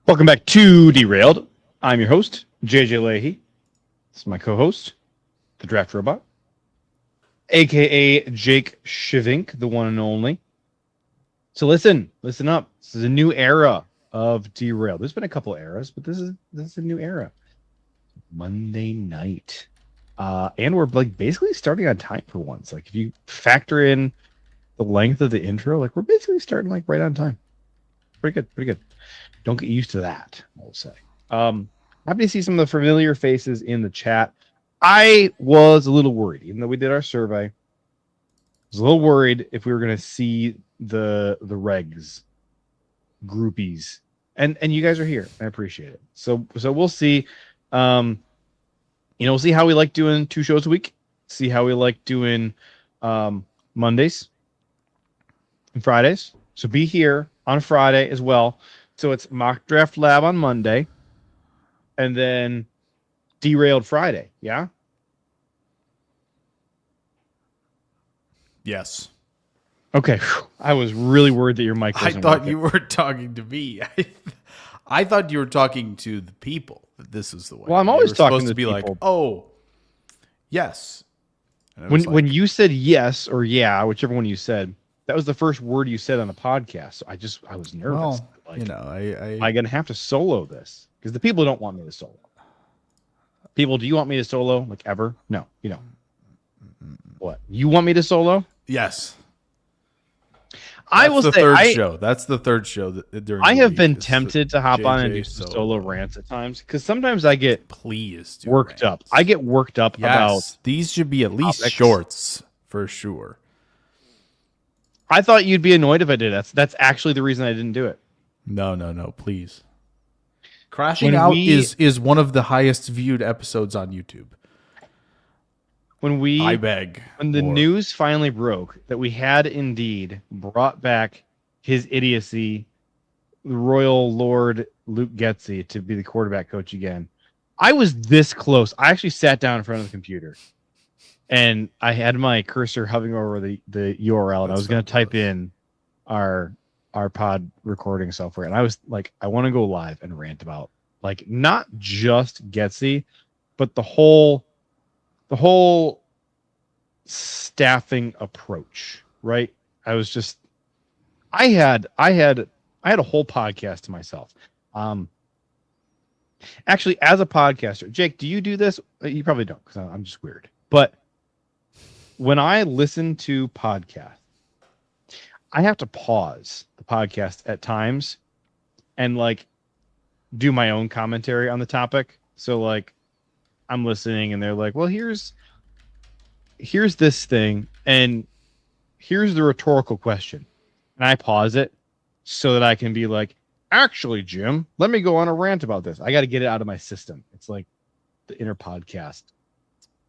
Welcome back to Derailed. I'm your host, JJ Lahey. This is my co-host, the Draft Robot, aka Jake Schyvinck, the one and only. So listen up. This is a new era of Derailed. There's been a couple eras, but this is a new era. Monday night. And we're like basically starting on time for once. Like if you factor in the length of the intro, like we're basically starting like right on time. Pretty good. Don't get used to that, I'll say. Happy to see some of the familiar faces in the chat. I was a little worried, even though we did our survey. I was a little worried if we were going to see the regs, groupies, and you guys are here. I appreciate it. So we'll see. We'll see how we like doing 2 shows a week. See how we like doing Mondays and Fridays. So be here on Friday as well. So it's Mock Draft Lab on Monday, and then Derailed Friday. Yeah. Yes. Okay. I was really worried that your mic wasn't I thought working. you were talking to me. I thought you were talking to the people. That this is the way. Well, I'm always talking to be people. Like, oh, yes. When you said yes or yeah, whichever one you said, that was the first word you said on the podcast. So I was nervous. Well, like, am I gonna have to solo this? Because the people don't want me to solo. People, do you want me to solo like ever? No, you don't. What? You want me to solo? Yes. I will say That's the third show during I the have week. been It's tempted to hop on and do some solo rants at times because sometimes I get worked up. I get worked up about these should be at least topics. Shorts for sure. I thought you'd be annoyed if I did. That's actually the reason I didn't do it. No, please. Crashing Out is one of the highest viewed episodes on YouTube. I beg. When the news finally broke that we had indeed brought back his idiocy, Royal Lord Luke Getsy, to be the quarterback coach again, I was this close. I actually sat down in front of the computer and I had my cursor hovering over the URL, and I was going to type in our pod recording software, and I was like, I want to go live and rant about like not just Getsy, but the whole staffing approach, right? I had a whole podcast to myself. Actually, as a podcaster, Jake, do you do this? You probably don't, because I'm just weird. But when I listen to podcasts, I have to pause the podcast at times and like do my own commentary on the topic. So like I'm listening and they're like, well, here's this thing and here's the rhetorical question. And I pause it so that I can be like, actually, Jim, let me go on a rant about this. I got to get it out of my system. It's like the inner podcast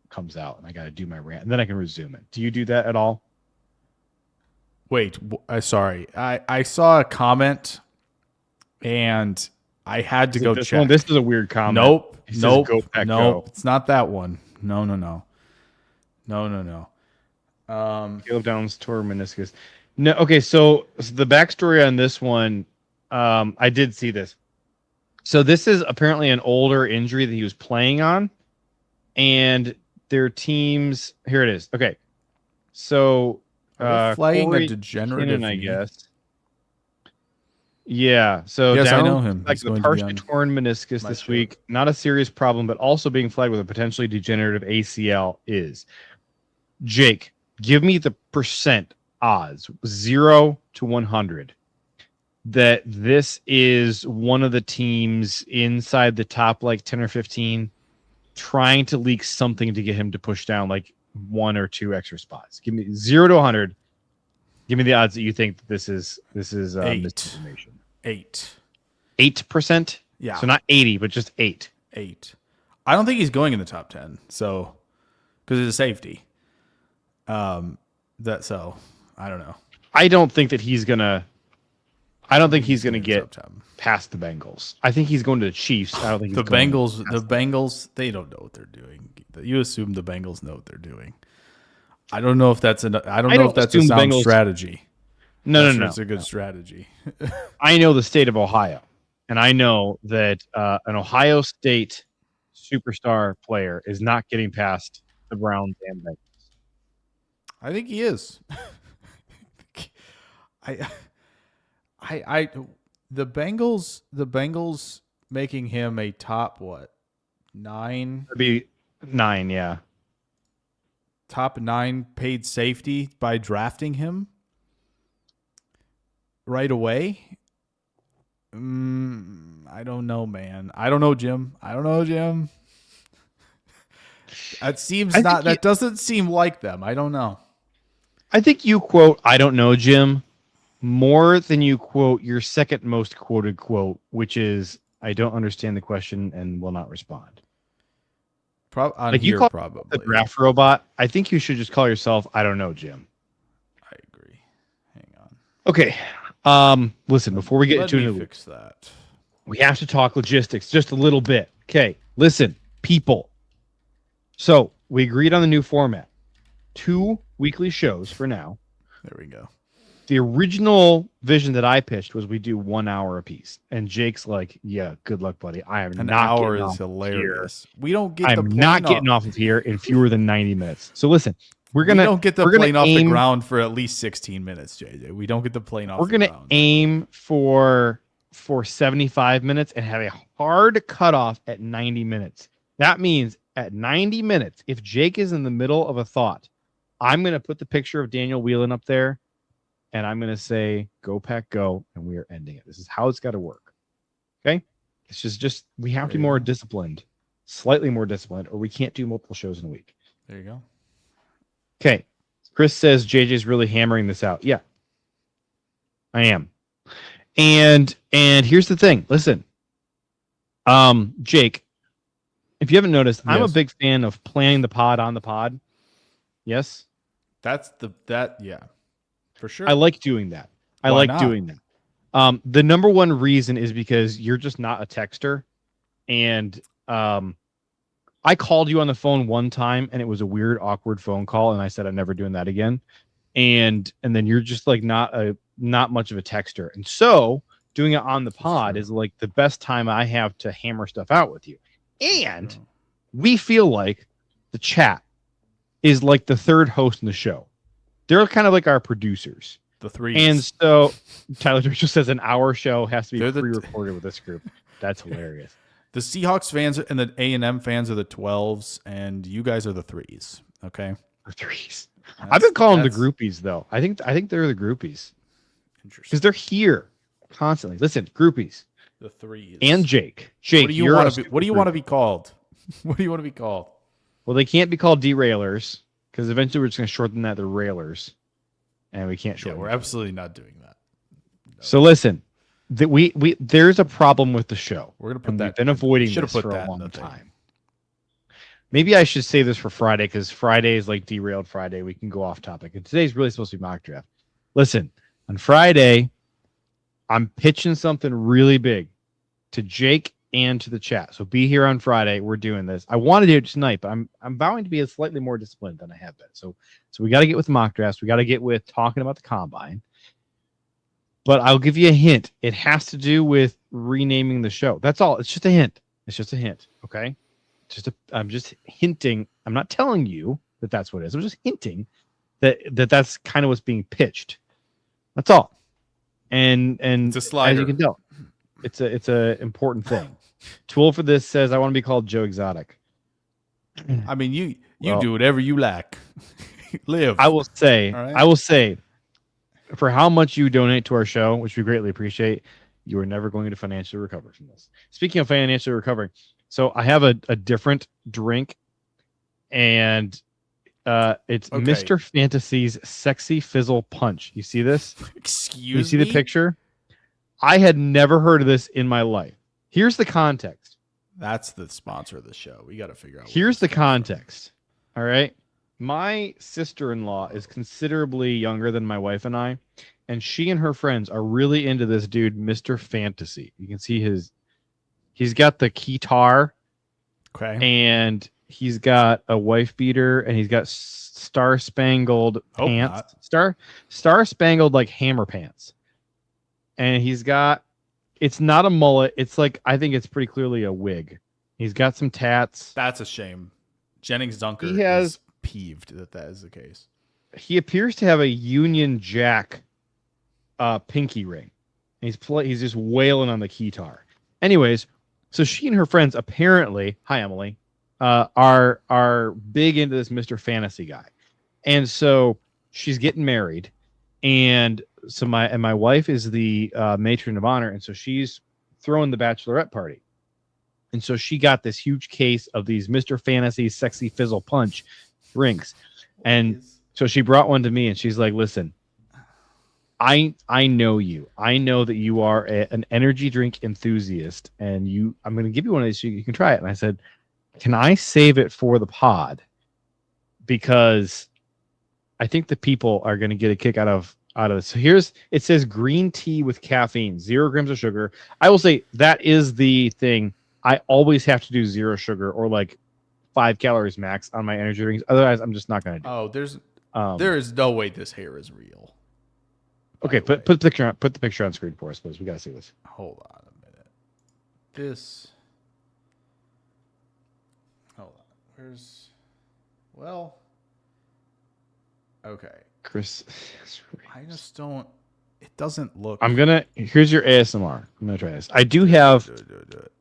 comes out and I got to do my rant and then I can resume it. Do you do that at all? Wait, sorry. I saw a comment and I had to go check. This is a weird comment. Nope. Go. It's not that one. No. Caleb Downs tore meniscus. No. Okay. So the backstory on this one, I did see this. So this is apparently an older injury that he was playing on, and their teams. Here it is. Okay. So flagging Corey a degenerative McKinnon, I knee? guess. Yeah. So Yes, I down, know him. like He's the going to be partially on torn meniscus my this show. week. Not a serious problem, but also being flagged with a potentially degenerative ACL is. Jake, give me the percent odds, 0 to 100, that this is one of the teams inside the top like 10 or 15 trying to leak something to get him to push down like 1 or 2 extra spots. Give me 0 to 100. Give me the odds that you think that this is misinformation. 8%? Yeah. So not 80, but just 8. 8. I don't think he's going in the top 10. So, because it's a safety. I don't know. I don't think he's gonna get top 10. past the Bengals. I think he's going to the Chiefs. I don't think The Bengals, they don't know what they're doing. You assume the Bengals know what they're doing. I don't know if that's a sound strategy. No. It's a good strategy. I know the state of Ohio. and I know that an Ohio State superstar player is not getting past the Browns and Bengals. I think he is. I the Bengals making him a top 9? It'd be 9, yeah. Top 9 paid safety by drafting him right away. I don't know, man. I don't know, Jim. That seems that doesn't seem like them. I don't know. I think you quote, "I don't know, Jim," more than you quote your second most quoted quote, which is, "I don't understand the question and will not respond." You call probably the draft robot. I think you should just call yourself, "I don't know, Jim." I agree. Hang on. Okay. Listen, before we get into it, fix that. We have to talk logistics just a little bit. Okay. Listen, people. So we agreed on the new format. 2 weekly shows for now. There we go. The original vision that I pitched was we do 1 hour apiece. And Jake's like, "Yeah, good luck, buddy. I am An not hour getting is off hilarious. Here. We don't get I'm not getting off of here in fewer than 90 minutes. So listen, we don't get the plane off the ground for at least 16 minutes, JJ. We don't get the plane off the ground. We're going to aim for 75 minutes and have a hard cutoff at 90 minutes. That means at 90 minutes, if Jake is in the middle of a thought, I'm going to put the picture of Daniel Whelan up there, and I'm going to say, "Go Pack, go," and we are ending it. This is how it's got to work. Okay? It's just we have to be more disciplined, slightly more disciplined, or we can't do multiple shows in a week. There you go. Okay. Chris says JJ's really hammering this out. Yeah, I am. And here's the thing. Listen, Jake, if you haven't noticed, I'm a big fan of playing the pod on the pod. Yes, yeah, for sure. I like doing that. I like doing that. The number one reason is because you're just not a texter, and I called you on the phone one time, and it was a weird, awkward phone call, and I said I'm never doing that again. And then you're just like not much of a texter, and so doing it on the pod is like the best time I have to hammer stuff out with you. And we feel like the chat is like the third host in the show. They're kind of like our producers. The three. And so Tyler just says an hour show has to be pre-recorded with this group. That's hilarious. The Seahawks fans and the A&M fans are the 12s, and you guys are the 3s. Okay, the 3s. I've been calling them the groupies, though. I think they're the groupies. Interesting. Because they're here constantly. Listen, groupies. The 3s. And Jake. What do you want to be? What do you want to be called? What do you want to be called? Well, they can't be called derailers because eventually we're just going to shorten that to railers, and we can't shorten. Yeah, we're absolutely not doing that. No. So listen, there's a problem with the show. We're going to put that. We've been avoiding this for a long time. Maybe I should save this for Friday because Friday is like Derailed Friday. We can go off topic, and today's really supposed to be mock draft. Listen, on Friday, I'm pitching something really big to Jake and to the chat. So be here on Friday. We're doing this. I want to do it tonight, but I'm vowing to be slightly more disciplined than I have been. So we got to get with mock drafts. We got to get with talking about the combine. But I'll give you a hint. It has to do with renaming the show. That's all. It's just a hint. It's just a hint. Okay. I'm just hinting. I'm not telling you that that's what it is. I'm just hinting that's kind of what's being pitched. That's all. And it's a slider. As you can tell, it's a important thing. Tool for this says I want to be called Joe Exotic. I mean, you do whatever you like. Live. I will say, for how much you donate to our show, which we greatly appreciate, you are never going to financially recover from this. Speaking of financially recovering, so I have a different drink, and it's Mr. Fantasy's Sexy Fizzle Punch. You see this? Excuse me? You see the picture? I had never heard of this in my life. Here's the context. That's the sponsor of the show. We got to figure out. Here's the context. All right. My sister-in-law is considerably younger than my wife and I, and she and her friends are really into this dude, Mr. Fantasy. You can see he's got the guitar, and he's got a wife beater, and he's got star-spangled pants, star-spangled like hammer pants, and he's got It's not a mullet. It's like, I think it's pretty clearly a wig. He's got some tats. That's a shame. Jennings Dunker He has- is peeved that is the case. He appears to have a Union Jack pinky ring. He's just wailing on the keytar. Anyways, so she and her friends apparently, hi Emily, are big into this Mr. Fantasy guy. And so she's getting married, and so my wife is the matron of honor, and so she's throwing the bachelorette party. And so she got this huge case of these Mr. Fantasy Sexy Fizzle Punch drinks. And so she brought one to me, and she's like, listen, I know you. I know that you are an energy drink enthusiast, and I'm going to give you one of these so you can try it. And I said, can I save it for the pod? Because I think the people are going to get a kick out of this. So it says green tea with caffeine, 0 grams of sugar. I will say that is the thing. I always have to do 0 sugar or like 5 calories max on my energy drinks. Otherwise, I'm just not going to do it. There is no way this hair is real. Okay, put the picture on screen for us, please. We got to see this. Hold on a minute. Hold on. Okay. Chris. I just don't. It doesn't look. Here's your ASMR. I'm gonna try this. I do have. Do it.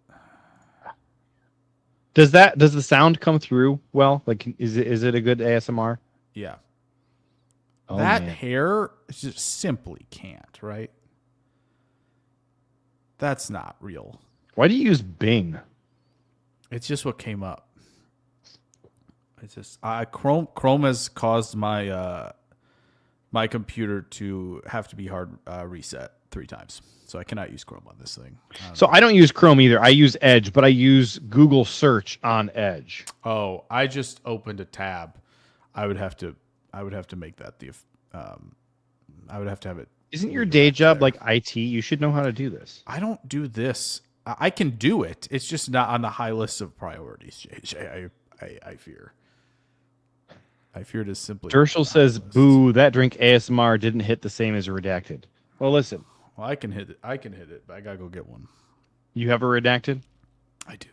Does the sound come through well? Like, is it a good ASMR? Yeah. Oh, that man. hair just simply can't, right? That's not real. Why do you use Bing? It's just what came up. It's just Chrome has caused my my computer to have to be hard reset 3 times, so I cannot use Chrome on this thing. I don't use Chrome either. I use Edge, but I use Google Search on Edge. Oh, I just opened a tab. I would have to make that I would have to have it. Isn't your day job like IT? You should know how to do this. I don't do this. I can do it. It's just not on the high list of priorities, JJ. I fear. I fear it is simply. Dershel says, "Boo! That drink ASMR didn't hit the same as a redacted." Well, listen. Well, I can hit it, but I gotta go get one. You have a redacted? I do,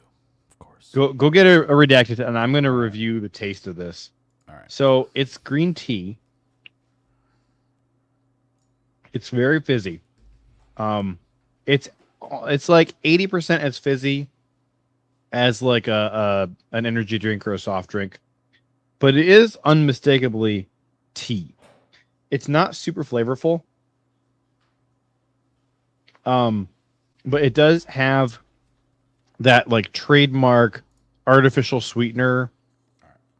of course. Go get a redacted, and I'm going to review the taste of this. All right. So it's green tea. It's very fizzy. It's like 80% as fizzy as like an energy drink or a soft drink, but it is unmistakably tea. It's not super flavorful. But it does have that like trademark artificial sweetener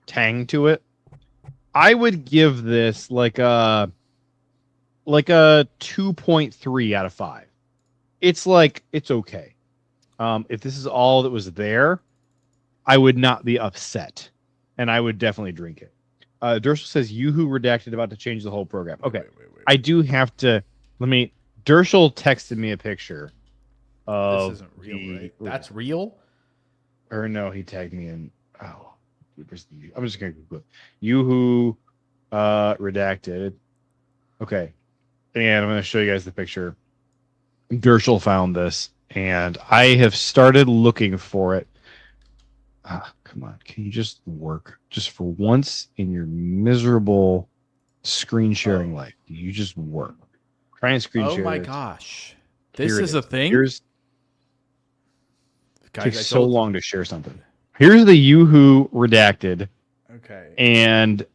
tang to it. I would give this like a 2.3 out of 5. It's okay. If this is all that was there, I would not be upset, and I would definitely drink it. Dershel says, "Yoo-hoo redacted about to change the whole program." Okay, wait. I do have to. Dershel texted me a picture of. This isn't real, right? That's real. Or no, he tagged me in. Oh, I'm just gonna Google it. Yoo-hoo redacted. Okay, and I'm gonna show you guys the picture. Dershel found this, and I have started looking for it. Come on, can you just work just for once in your miserable screen sharing life? Do you just work? Try and screen share. Oh my gosh, this is a thing. It takes so long to share something. Here's the Yoo-hoo redacted. Okay. And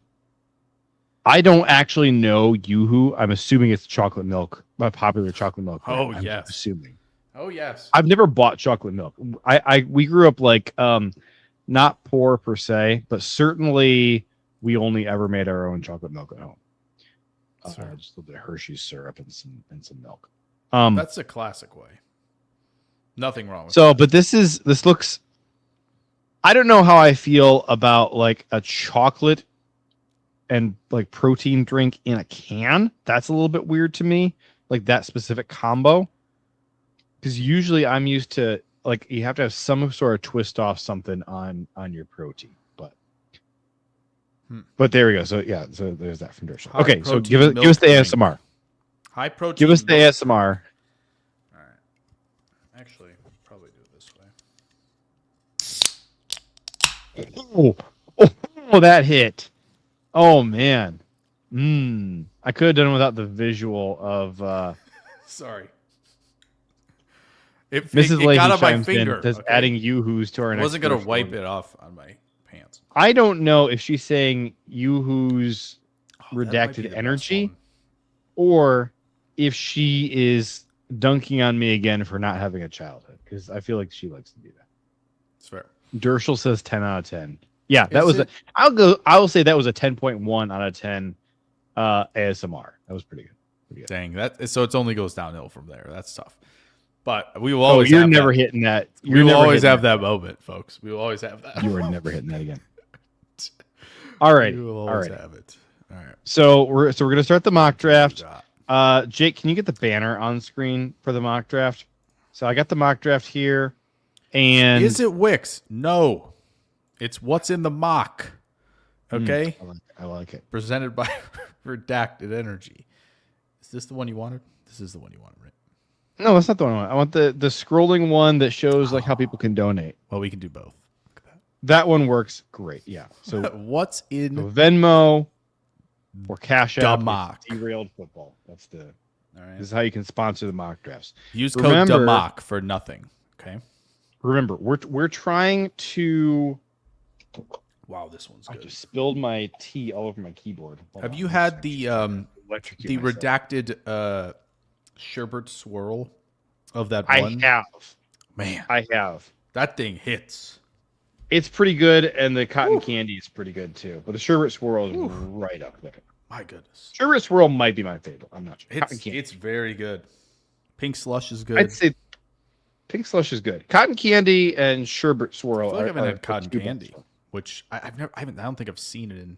I don't actually know Yoo-hoo. I'm assuming it's chocolate milk, a popular chocolate milk. Oh, I'm yes. assuming. Oh, yes. I've never bought chocolate milk. We grew up like not poor per se, but certainly we only ever made our own chocolate milk at home. Just a little bit of Hershey's syrup and some milk. That's a classic way. Nothing wrong with that. But this looks. I don't know how I feel about like a chocolate and like protein drink in a can. That's a little bit weird to me, like that specific combo. Because usually I'm used to like you have to have some sort of twist off something on your protein. But there we go. So yeah, so there's that from Dershel. Okay, so give us the ASMR. High protein. Give us the ASMR. All right. this way. Oh, that hit. Oh man. I could have done without the visual of Sorry. Mrs. It got Lahey on my chimes in, finger. says Okay? adding yoo-hoos to our I next wasn't going to commercial. wipe it off on my pants. I don't know if she's saying yoo-hoos Oh, that might be redacted the energy best or if she is dunking on me again for not having a childhood, because I feel like she likes to do that. It's fair. Dershel says 10 out of 10. Yeah, that Is was it? I will say that was a 10.1 out of 10 ASMR. That was pretty good. Dang, so it only goes downhill from there. That's tough. But we will always you're have never that. hitting that. We will always have that moment, folks. We will always have that. You are never hitting that again. All right. We will always have it. All right. So we're gonna start the mock draft. Jake, can you get the banner on screen for the mock draft? So I got the mock draft here. And is it Wicks? No. It's what's in the mock. Okay? I like it. Presented by Redacted Energy. Is this the one you wanted? This is the one you wanted, right? No, that's not the one I want. I want the scrolling one that shows like how people can donate. Well, we can do both. That one works great. Yeah. So what's in Venmo or Cash the App? mock? Derailed football. That's the. All right. This is how you can sponsor the mock drafts. Use code DMOC for nothing. Okay. Remember, we're trying to. Wow, this one's I good. just spilled my tea all over my keyboard. Have you had the redacted sherbet swirl of that one? I have. Man, I have. That thing hits. It's pretty good, and the cotton candy is pretty good too. But the sherbet swirl is right up there. My goodness. Sherbet swirl might be my favorite. I'm not sure. It's very good. Pink slush is good. I'd say pink slush is good. Cotton candy and sherbet swirl. I feel like I haven't had cotton candy, which I don't think I've seen it in.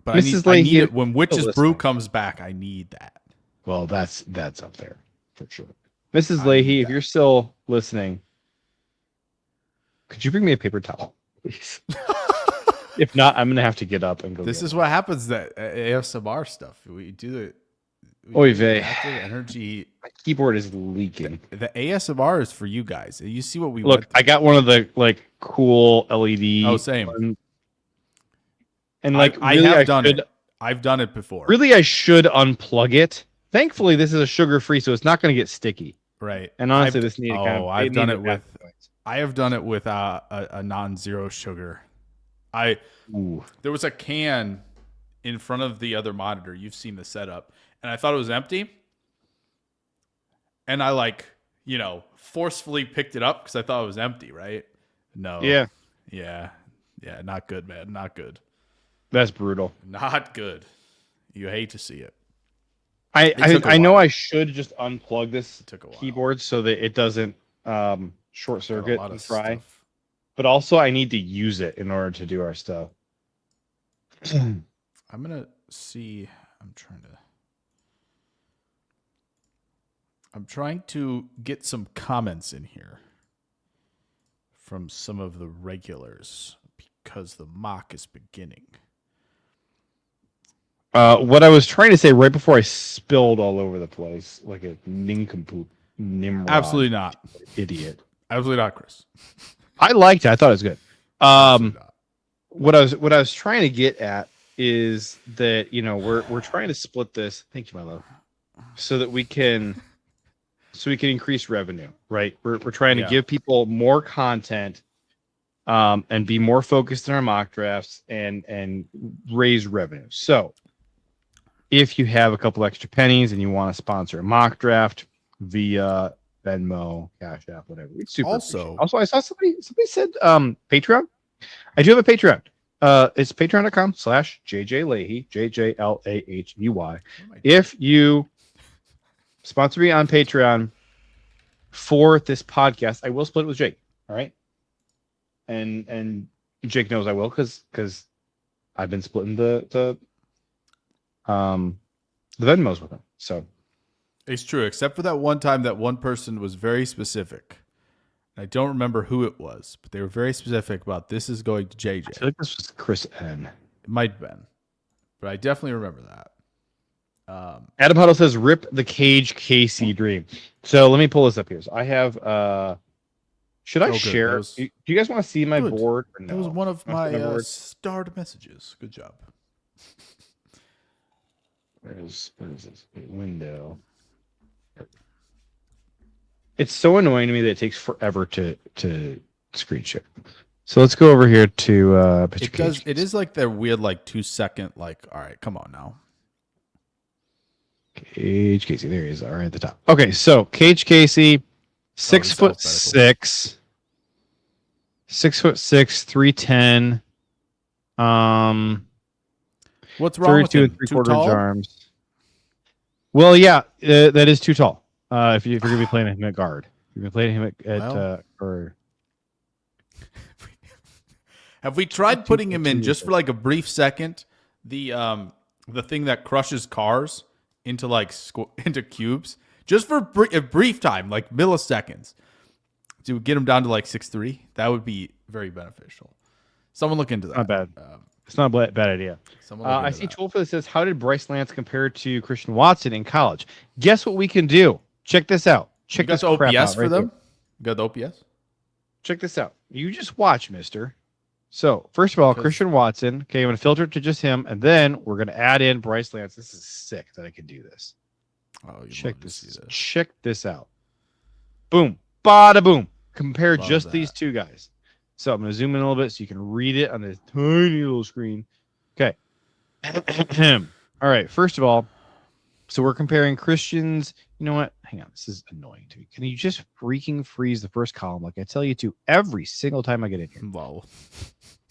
But I need it when Witch's Brew comes back. I need that. Well, that's up there for sure. Mrs. Lahey, if you're still listening, could you bring me a paper towel, please? If not, I'm gonna have to get up and go. This is what happens. That ASMR stuff we do it. Oy vey. Energy. My keyboard is leaking. The ASMR is for you guys. You see what we look. I got one of the like cool LED. Oh, same. And like I have done it. I've done it before. Really, I should unplug it. Thankfully, this is a sugar-free, so it's not going to get sticky. Right. And honestly, this needed kind of. I've done it with. I have done it with a non-zero sugar. There was a can in front of the other monitor. You've seen the setup, and I thought it was empty. And I forcefully picked it up because I thought it was empty. Right? No. Yeah. Not good, man. Not good. That's brutal. Not good. You hate to see it. I know I should just unplug this keyboard so that it doesn't short circuit and fry. But also I need to use it in order to do our stuff. I'm gonna see. I'm trying to get some comments in here from some of the regulars because the mock is beginning. What I was trying to say right before I spilled all over the place like a nincompoop Nimrod. Absolutely not. Idiot. Absolutely not, Chris. I liked it. I thought it was good. What I was trying to get at is that, we're trying to split this. Thank you, my love. So that we can increase revenue, right? We're trying to give people more content and be more focused in our mock drafts and raise revenue. So if you have a couple extra pennies and you want to sponsor a mock draft via Venmo, Cash App, whatever, it's super. Also, I saw somebody said Patreon. I do have a Patreon. It's patreon.com/JJLahey, JJLAHEY. If you sponsor me on Patreon for this podcast, I will split it with Jake. All right. And Jake knows I will because I've been splitting the Venmos with him. So it's true, except for that one time that one person was very specific. I don't remember who it was, but they were very specific about this is going to JJ. I feel like this was Chris N. It might have been, but I definitely remember that. Adam Huddle says, "Rip the cage, KC dream." So let me pull this up here. So I have Should I Oh, good. share? Do you guys want to see my Good. board? Or no? That was one of Want to see my board? starred messages. Good job. Where is this window? It's so annoying to me that it takes forever to screen share. So let's go over here to It does. It is like their weird, like 2-second. Like, all right, come on now. Cage Casey. There he is. All right at the top. Okay, so Cage Casey, 6'6", 6'6", 310. What's wrong with 32 him? and Too 3/4 tall? inch arms. Well, yeah, that is too tall. If you're gonna be playing him at guard, you're gonna play him at or. Have we tried putting him in just for like a brief second? The thing that crushes cars into like into cubes, just for a brief time, like milliseconds, to get him down to like 6'3"? That would be very beneficial. Someone look into that. Not bad. It's not a bad idea. I see that. Toolful that says, "How did Bryce Lance compare to Christian Watson in college?" Guess what we can do? Check this out. Check this the crap OPS out for right them. there. You got the OPS. Check this out. You just watch, mister. So, first of all, Christian Watson. Okay, I'm going to filter it to just him, and then we're going to add in Bryce Lance. This is sick that I can do this. Oh, check this. Check this out. Boom. Bada boom. Compare just these two guys. So, I'm going to zoom in a little bit so you can read it on this tiny little screen. Okay. All right. First of all, so we're comparing Christian's. You know what? Hang on. This is annoying to me. Can you just freaking freeze the first column like I tell you to every single time I get in here? Wow.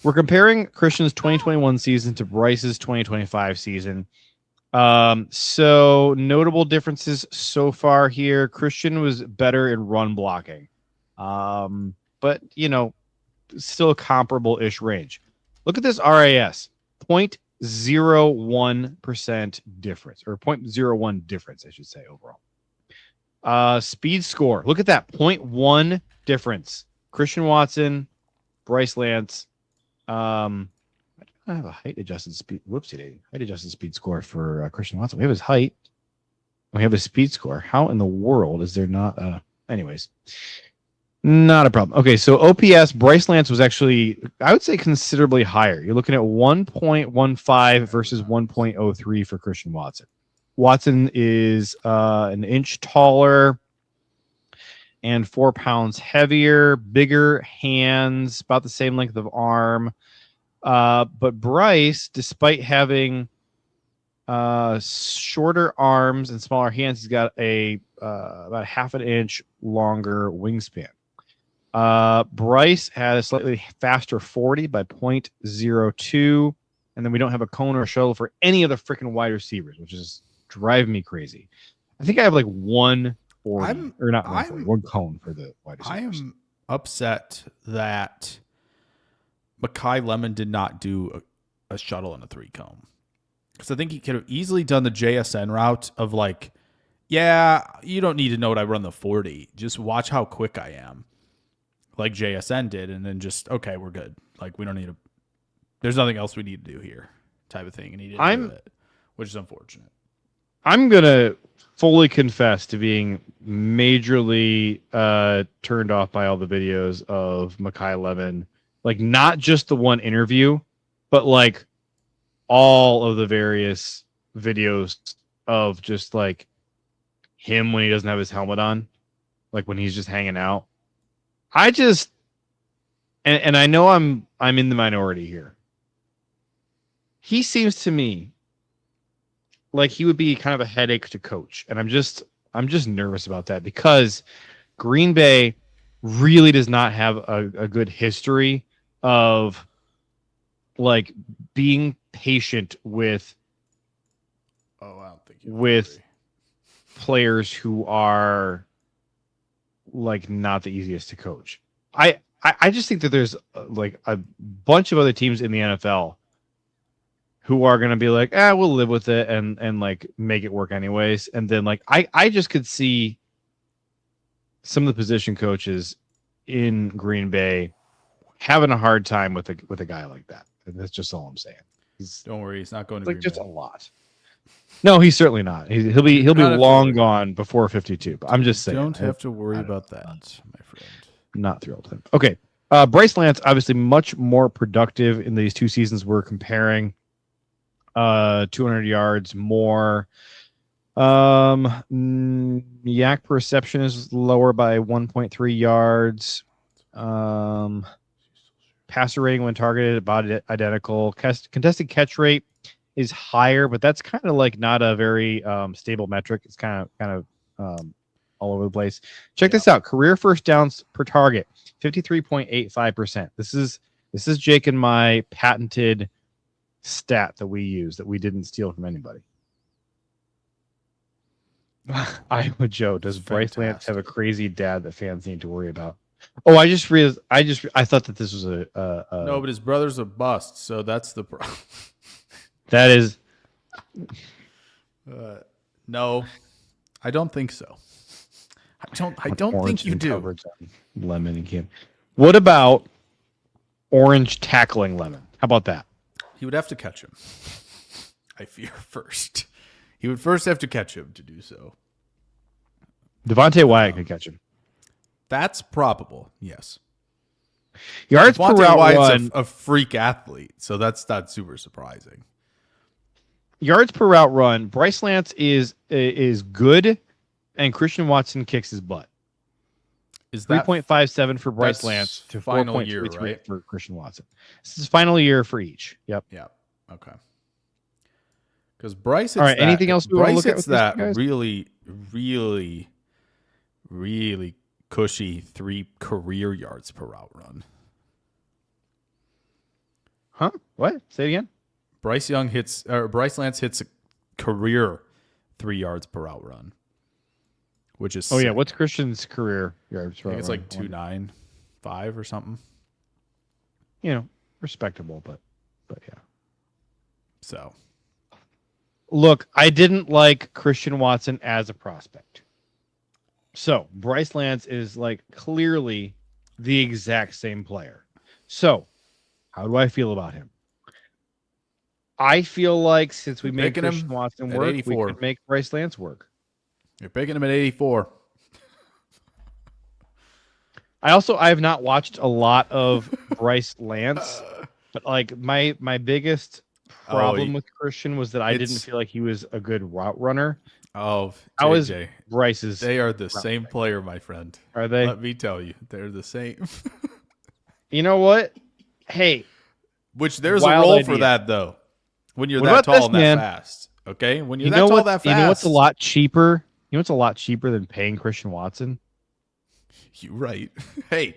We're comparing Christian's 2021 season to Bryce's 2025 season. So notable differences so far here. Christian was better in run blocking. But, still a comparable-ish range. Look at this RAS. 0.01% difference, or 0.01 difference, I should say, overall. Speed score. Look at that. 0.1 difference. Christian Watson, Bryce Lance. I don't have a height adjusted speed. Whoopsie. Height adjusted speed score for Christian Watson. We have his height. We have his speed score. How in the world is there not? Anyways, not a problem. Okay, so OPS, Bryce Lance was actually, I would say, considerably higher. You're looking at 1.15 versus 1.03 for Christian Watson. Watson is an inch taller and 4 pounds heavier, bigger hands, about the same length of arm. But Bryce, despite having shorter arms and smaller hands, he's got about half an inch longer wingspan. Bryce had a slightly faster 40 by 0.02, and then we don't have a cone or a shuttle for any of the freaking wide receivers, which is driving me crazy. I think I have like one cone for the wide receivers. I am upset that Mekhi Lemon did not do a shuttle and a 3-cone. Because I think he could have easily done the JSN route of like, yeah, you don't need to know what I run the 40. Just watch how quick I am. Like JSN did, and then just, okay, we're good. Like, we don't need to, there's nothing else we need to do here type of thing. And he didn't do it, which is unfortunate. I'm going to fully confess to being majorly turned off by all the videos of Mekhi Lemon. Like, not just the one interview, but like all of the various videos of just like him when he doesn't have his helmet on, like when he's just hanging out. I just, and I know I'm in the minority here. He seems to me like he would be kind of a headache to coach, and I'm just nervous about that because Green Bay really does not have a good history of like being patient with players who are like not the easiest to coach. I just think that there's like a bunch of other teams in the NFL who are going to be like, we'll live with it and like make it work anyways. And then like, I just could see some of the position coaches in Green Bay having a hard time with a guy like that. And that's just all I'm saying. Don't worry. He's not going to like Green just Bay. A lot. No, he's certainly not. He'll be long gone before 52. But I'm just saying. Don't have to worry about that, my friend. Not thrilled with him. Okay. Bryce Lance, obviously much more productive in these 2 seasons we're comparing. 200 yards more. Yak per reception is lower by 1.3 yards. Passer rating when targeted about identical. Contested catch rate is higher, but that's kind of like not a very stable metric. It's kind of all over the place. Check this out. Career first downs per target, 53.85%. This is Jake and my patented stat that we use that we didn't steal from anybody. Iowa Joe, does Bryce Lance have a crazy dad that fans need to worry about? Oh, I just realized. I thought that this was a no, but his brother's a bust, so that's the problem. That is no, I don't think so. I don't think you do. Lemon and Kim. What about orange tackling Lemon? How about that? He would have to catch him. I fear first. He would first have to catch him to do so. Devontae Wyatt could catch him. That's probable, yes. Yards per route run, a freak athlete, so that's not super surprising. Yards per route run, Bryce Lance is good, and Christian Watson kicks his butt. Is that 3.57 for Bryce Lance to 4.33 right? For Christian Watson. This is final year for each. Yep. Yeah. Okay. Because Bryce, all right. Anything else we want to look at with that really, really, really cushy 3 career yards per route run. Huh? What? Say it again. Bryce Lance hits a career 3 yards per route run, which is yeah. What's Christian's career yards per route run? It's like 295 or something. Respectable, but yeah. So. Look, I didn't like Christian Watson as a prospect. So Bryce Lance is like clearly the exact same player. So how do I feel about him? I feel like since we made Christian Watson work, we could make Bryce Lance work. You're picking him at 84. I have not watched a lot of Bryce Lance, but like my biggest problem with Christian was that I didn't feel like he was a good route runner. Oh, how is Bryce's? They are the same player, my friend. Are they? Let me tell you, they're the same. You know what? Hey, which there's a role for that though. When you're that tall and that fast, okay? When you're that tall, that fast, you know what's a lot cheaper? You know what's a lot cheaper than paying Christian Watson? You're right. Hey,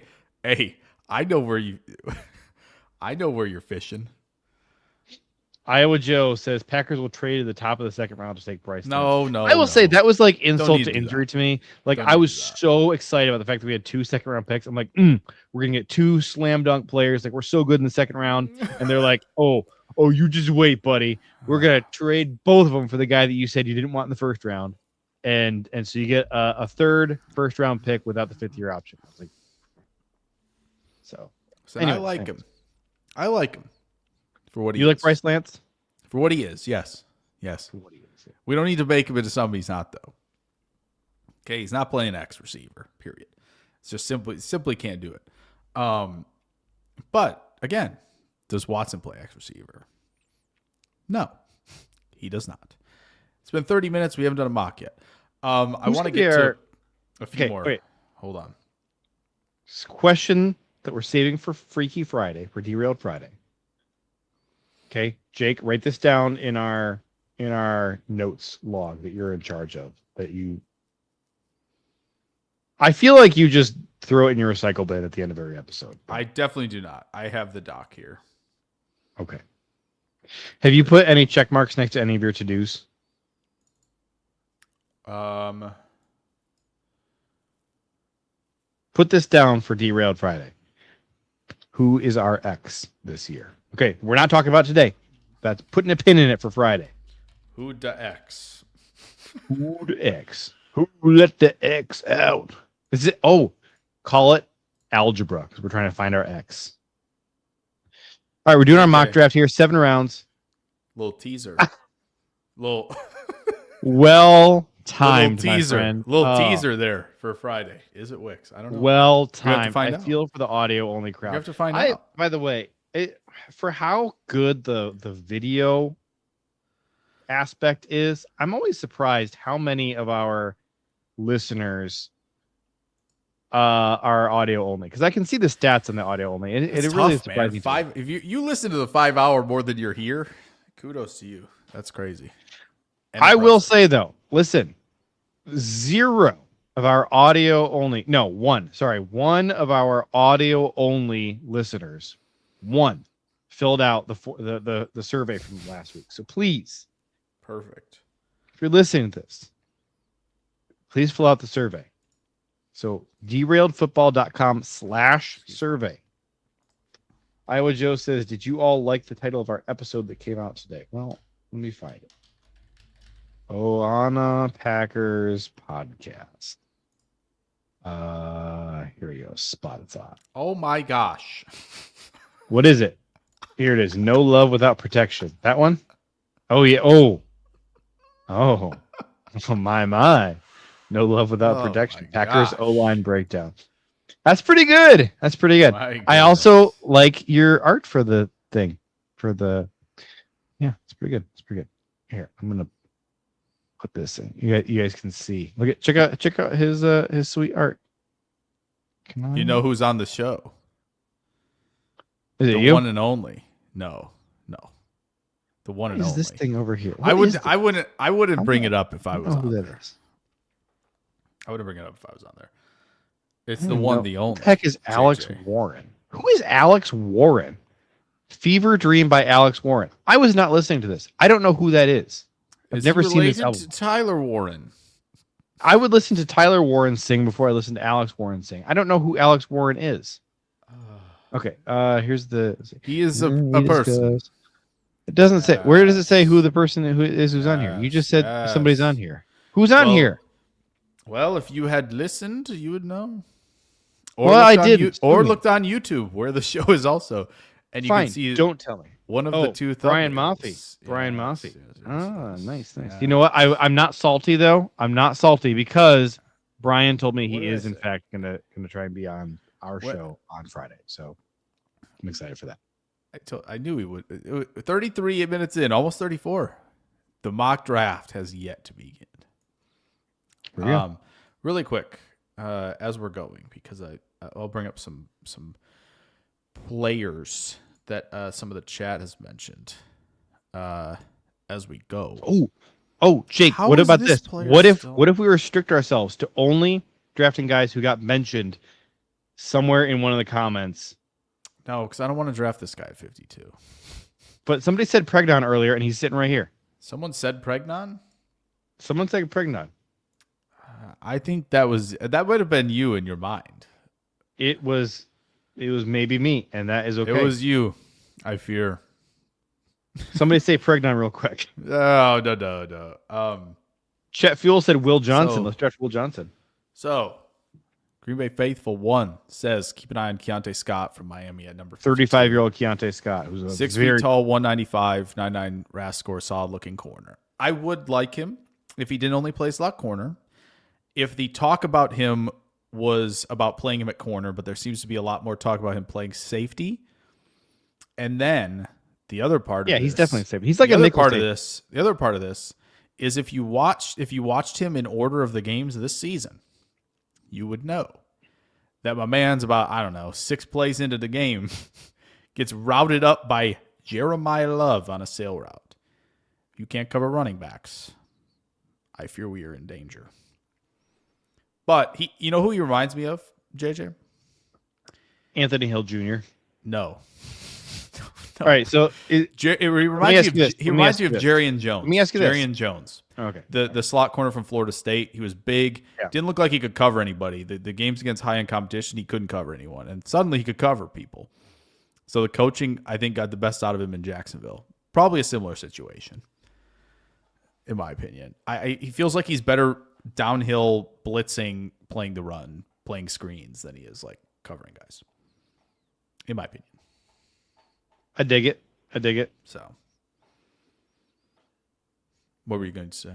I know where you're fishing. Iowa Joe says Packers will trade at the top of the second round to take Bryce. No. I will say that was like insult to injury to me. Like I was so excited about the fact that we had 2 second round picks. I'm like, we're gonna get 2 slam dunk players. Like we're so good in the second round, and they're like, oh, you just wait, buddy. We're gonna trade both of them for the guy that you said you didn't want in the first round, and so you get a third first round pick without the 5th year option. I was like, so anyway, I like him. I like him. For what he you is. Like Bryce Lance? For what he is, yes. For what he is. Yeah. We don't need to make him into something he's not, though. Okay, he's not playing X receiver, period. It's just simply can't do it. But, again, does Watson play X receiver? No, he does not. It's been 30 minutes. We haven't done a mock yet. I want to get to a few more. Wait. Hold on. Question that we're saving for Freaky Friday, for Derailed Friday. Okay, Jake, write this down in our notes log that you're in charge of. I feel like you just throw it in your recycle bin at the end of every episode. I definitely do not. I have the doc here. Okay. Have you put any check marks next to any of your to-dos? Put this down for Derailed Friday. Who is our X this year? Okay, we're not talking about today. That's putting a pin in it for Friday. Who the X? Who the X? Who let the X out? Is it? Oh, call it algebra because we're trying to find our X. All right, we're doing our mock draft here. 7 rounds. Little teaser. Little. Well timed, Little my teaser. friend. Little teaser there for Friday. Is it Wicks? I don't know. Well You have to timed. find I out. feel for the audio only You crowd. have to find out. By the way, for how good the video aspect is, I'm always surprised how many of our listeners are audio only, because I can see the stats on the audio only. It It's really is tough, man. surprising. If you listen to the 5 hour more than you're here, kudos to you. That's crazy. And I will impressive. say though, listen, one of our audio only listeners, filled out the survey from last week. So please, Perfect. if you're listening to this, please fill out the survey. So derailedfootball.com/survey. Iowa Joe says, did you all like the title of our episode that came out today? Well, let me find it. Oana Packers podcast. Here we go. Spotted thought. Oh my gosh. What is it? Here it is. No love without protection. That one? Oh yeah. Oh my. No love without protection. Packers O-line breakdown. That's pretty good. I also like your art for the thing. Yeah, it's pretty good. Here, I'm gonna put this in. You guys can see. Check out his sweet art. You know who's on the show? Is it the you? one and only. No. The one and What is only. this thing over here? I wouldn't bring it up if I was on who there. that is. I wouldn't bring it up if I was on there. It's the one, the only. What the heck is Alex JJ. Warren? Who is Alex Warren? Fever Dream by Alex Warren. I was not listening to this. I don't know who that is. I've never seen this album. To Tyler Warren. I would listen to Tyler Warren sing before I listen to Alex Warren sing. I don't know who Alex Warren is. Okay, here's the. He is a person. It doesn't say. Where does it say who the person who's on here? You just said somebody's on here. Who's on here? Well, if you had listened, you would know. I did. Looked on YouTube, where the show is also, and you can see. Don't tell me. One of the two. Brian Maffey. Brian Maffey. Nice. You know what? I'm not salty though. I'm not salty because Brian told me he is in fact gonna try and be on our show on Friday. So I'm excited for that. I knew he would. 33 minutes in, almost 34. The mock draft has yet to begin. Really quick, as we're going, because I'll bring up some players that some of the chat has mentioned as we go. Oh, Jake, what about this? What if we restrict ourselves to only drafting guys who got mentioned somewhere in one of the comments? No, because I don't want to draft this guy at 52. But somebody said Pregnon earlier, and he's sitting right here. Someone said Pregnon? Someone said Pregnon. I think that would have been you in your mind. It was maybe me, and that is okay. It was you, I fear. Somebody say Pregnon real quick. Oh, no. Chet Fuel said Will Johnson. Let's draft Will Johnson. So, Green Bay Faithful 1 says, keep an eye on Keontae Scott from Miami at number 35-year-old Keontae Scott, who's a 6 feet tall, 195, 99 RAS score, solid-looking corner. I would like him if he didn't only play slot corner. If the talk about him was about playing him at corner, but there seems to be a lot more talk about him playing safety. And then the other part of this, he's definitely safety. He's like a nickel part of this. The other part of this is if you watched him in order of the games this season, you would know that my man's about, 6 plays into the game, gets routed up by Jeremiah Love on a sail route. You can't cover running backs. I fear we are in danger. But you know who he reminds me of, JJ? Anthony Hill Jr. No. All right, so he reminds you of Jerry Jones. Let me ask you this. Jerry Jones. Okay. The slot corner from Florida State. He was big. Yeah. Didn't look like he could cover anybody. The games against high-end competition, he couldn't cover anyone. And suddenly he could cover people. So the coaching, I think, got the best out of him in Jacksonville. Probably a similar situation, in my opinion. He feels like he's better downhill blitzing, playing the run, playing screens than he is like covering guys, in my opinion. I dig it. So, what were you going to say?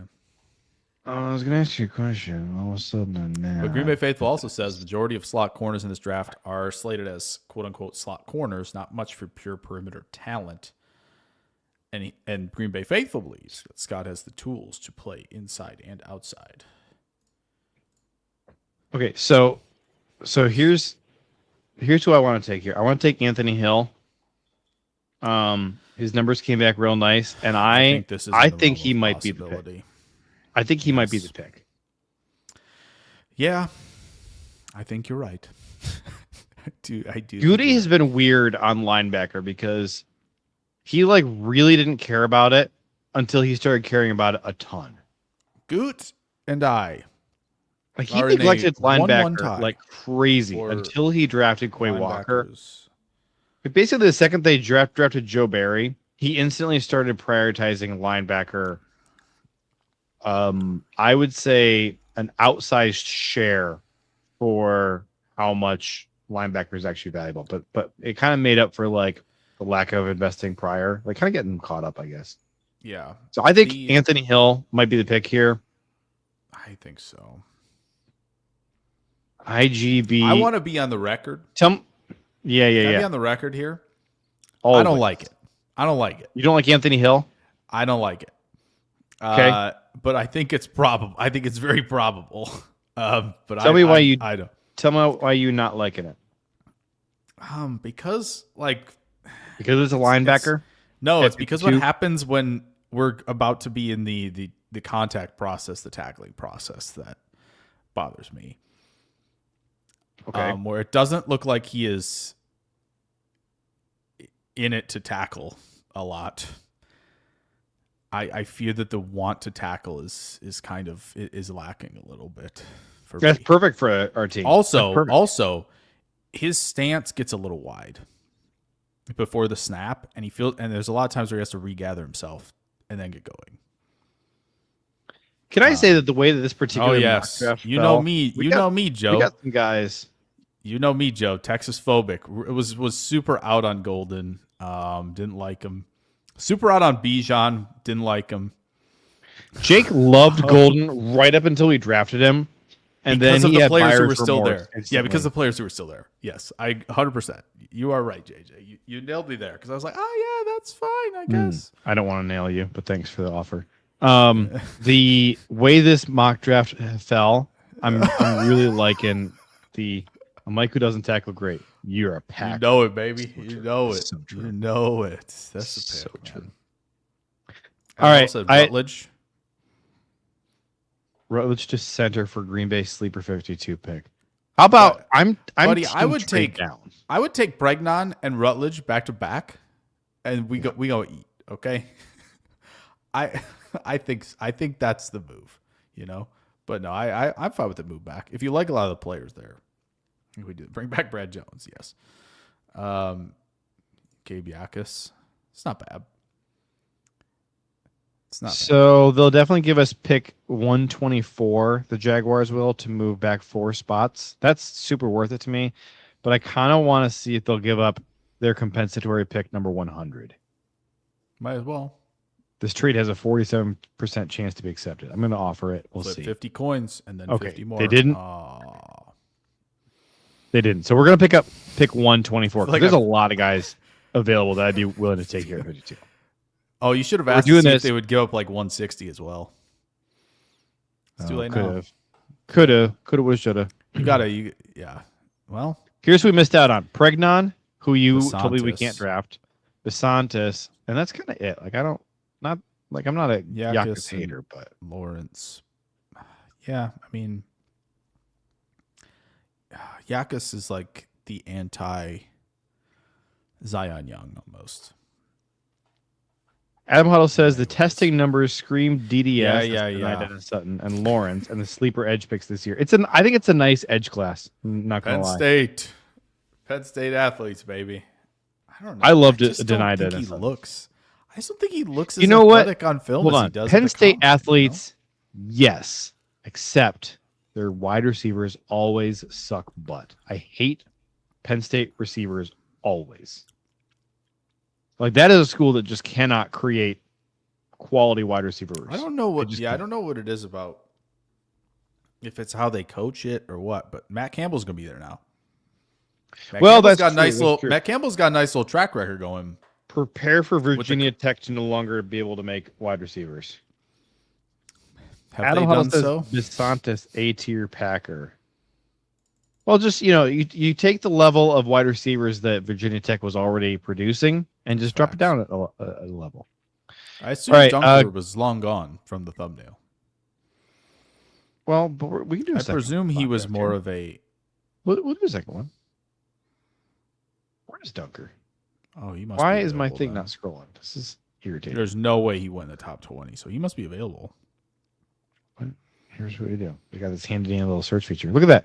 I was going to ask you a question. All of a sudden, But Green Bay Faithful also says majority of slot corners in this draft are slated as quote unquote slot corners, not much for pure perimeter talent. And Green Bay Faithful believes that Scott has the tools to play inside and outside. Okay, so here's who I want to take here. I want to take Anthony Hill. His numbers came back real nice, and I think he might be the pick. I think he might be the pick. Yeah, I think you're right. I do. Goody has been weird on linebacker because he really didn't care about it until he started caring about it a ton. Goot and I. He neglected linebacker like crazy until he drafted Quay Walker. But basically, the second they drafted Joe Barry, he instantly started prioritizing linebacker. I would say an outsized share for how much linebacker is actually valuable, but it kind of made up for the lack of investing prior, kind of getting caught up, I guess. Yeah. So I think Anthony Hill might be the pick here. I think so. IGB. I want to be on the record. Yeah. Be on the record here. I don't like it. You don't like Anthony Hill? I don't like it. Okay. But I think it's probable. I think it's very probable. But tell me why you don't. Tell me why you not liking it. Because it's a linebacker. It's because what happens when we're about to be in the contact process, the tackling process, that bothers me. Okay. Where it doesn't look like he is in it to tackle a lot. I fear that the want to tackle is lacking a little bit. That's perfect for our team. Also, his stance gets a little wide before the snap, and there's a lot of times where he has to regather himself and then get going. Can I say that the way that this particular mock draft know me, know me, Joe. We got some guys. You know me, Joe. Texas phobic. It was super out on Golden. Didn't like him. Super out on Bijan. Didn't like him. Jake loved Golden right up until we drafted him, and because then of he the had players who were buyer's still there. remorse Yeah, because of the players who were still there. Yes, I 100%. You are right, JJ. You nailed me there because I was like, oh yeah, that's fine, I guess. I don't want to nail you, but thanks for the offer. The way this mock draft fell, I'm really liking the Mike who doesn't tackle great. You're a pack. You know it, baby. You know it. So true. You know it. That's the so pick, true. man. All right, Rutledge. Rutledge to center for Green Bay sleeper 52 pick. How about buddy, I would take down. I would take Bregnon and Rutledge back to back, and we go eat. Okay. I think that's the move, But no, I'm fine with the move back. If you like a lot of the players there, we do bring back Brad Jones. Yes. Gabe Yakis. It's not bad. It's not bad. So they'll definitely give us pick 124. The Jaguars will to move back 4 spots. That's super worth it to me. But I kind of want to see if they'll give up their compensatory pick number 100. Might as well. This trade has a 47% chance to be accepted. I'm going to offer it. We'll see. 50 coins and then 50 more. They didn't. They didn't. So we're going to pick 124. There's a lot of guys available that I'd be willing to take here at 52. Oh, you should have asked to see if they would give up 160 as well. It's too late now. Coulda, woulda, shoulda. Yeah. Well, here's who we missed out on: Pregnon, who you told me we can't draft, Besantis, and that's kind of it. I'm not a Yakis hater, but Lawrence. Yeah, I mean, Yakis is like the anti Zion Young almost. Adam Huddle says the testing numbers scream DDS, yeah. Sutton and Lawrence, and the sleeper edge picks this year. I think it's a nice edge class. I'm not gonna lie. Penn State athletes, baby. I don't know. I love to deny that. I just don't think he looks as athletic on film Hold as on. he does. Penn State athletes, yes, except their wide receivers always suck butt. I hate Penn State receivers always. Like that is a school that just cannot create quality wide receivers. I don't know what. I don't know what it is about if it's how they coach it or what. But Matt Campbell's gonna be there now. Matt Campbell's got a nice little track record going. Prepare for Virginia Tech to no longer be able to make wide receivers. Have Adam they Huddle done says so? DeSantis A-tier Packer. Well, just, you take the level of wide receivers that Virginia Tech was already producing and just drop it down a level. I assume Dunker was long gone from the thumbnail. Well, but we can do a second. I presume he was more of a... We'll do a second one. Where is Dunker? Oh, he must. Why is my thing not scrolling? This is irritating. There's no way he went in the top 20, so he must be available. Here's what we do. We got this handy dandy little search feature. Look at that.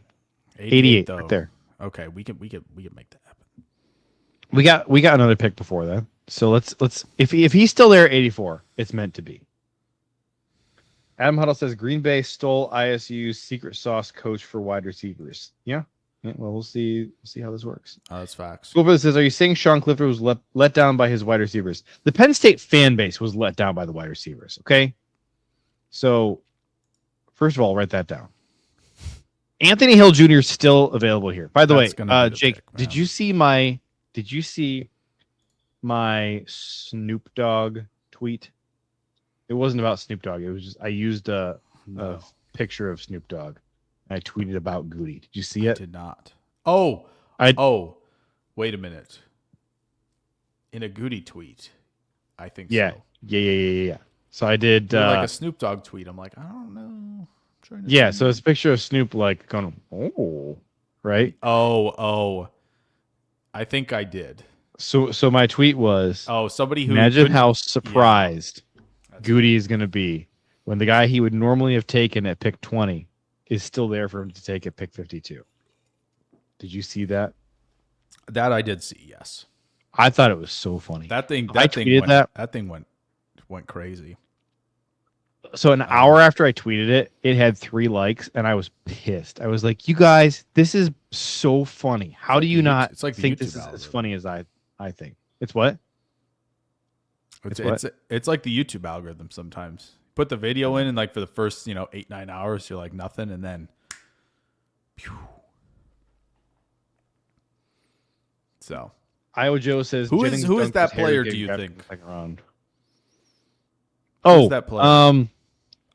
88 right there. Okay, we can make that happen. We got another pick before that. So let's if he's still there at 84, it's meant to be. Adam Huddle says Green Bay stole ISU's secret sauce coach for wide receivers. Yeah. Well, we'll see how this works. That's facts. Silver says, are you saying Sean Clifford was let down by his wide receivers? The Penn State fan base was let down by the wide receivers. Okay. So first of all, write that down. Anthony Hill Jr. is still available here. By the way, Jake, did you see my Snoop Dogg tweet? It wasn't about Snoop Dogg. It was just I used a picture of Snoop Dogg. I tweeted about Goody. Did you see it? I did not. Oh, wait a minute. In a Goody tweet, I think so. Yeah. So I did like a Snoop Dogg tweet. I'm like, I don't know. So it's a picture of Snoop like going, oh, right? Oh. I think I did. So my tweet was, somebody who imagine how surprised Goody is going to be when the guy he would normally have taken at pick 20 is still there for him to take at pick 52. Did you see that? That I did see, yes. I thought it was so funny. That thing went crazy. So an hour after I tweeted it, it had 3 likes, and I was pissed. I was like, you guys, this is so funny. How do you not think this is as funny as I think? It's what? It's like the YouTube algorithm sometimes. Put the video in, and like for the first 8-9 hours, you're like nothing, and then pew. So Iowa Joe says, who is that player, do you think? Oh, that player?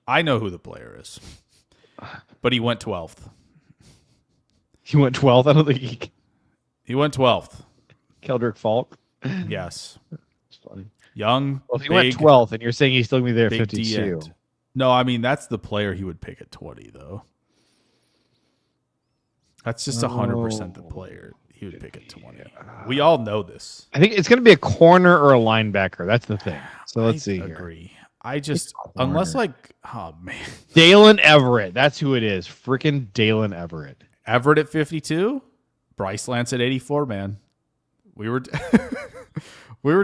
I know who the player is, but he went 12th. He went 12th? I don't think he went 12th. Keldrick Falk? Yes. It's funny. Young. Well, if he went 12th, and you're saying he's still going to be there at 52. No, I mean, that's the player he would pick at 20, though. That's just 100% the player he would pick at 20. We all know this. I think it's going to be a corner or a linebacker. That's the thing. So let's see here. Agree. I just, unless oh, man. Dalen Everett. That's who it is. Freaking Dalen Everett. Everett at 52? Bryce Lance at 84, man. We were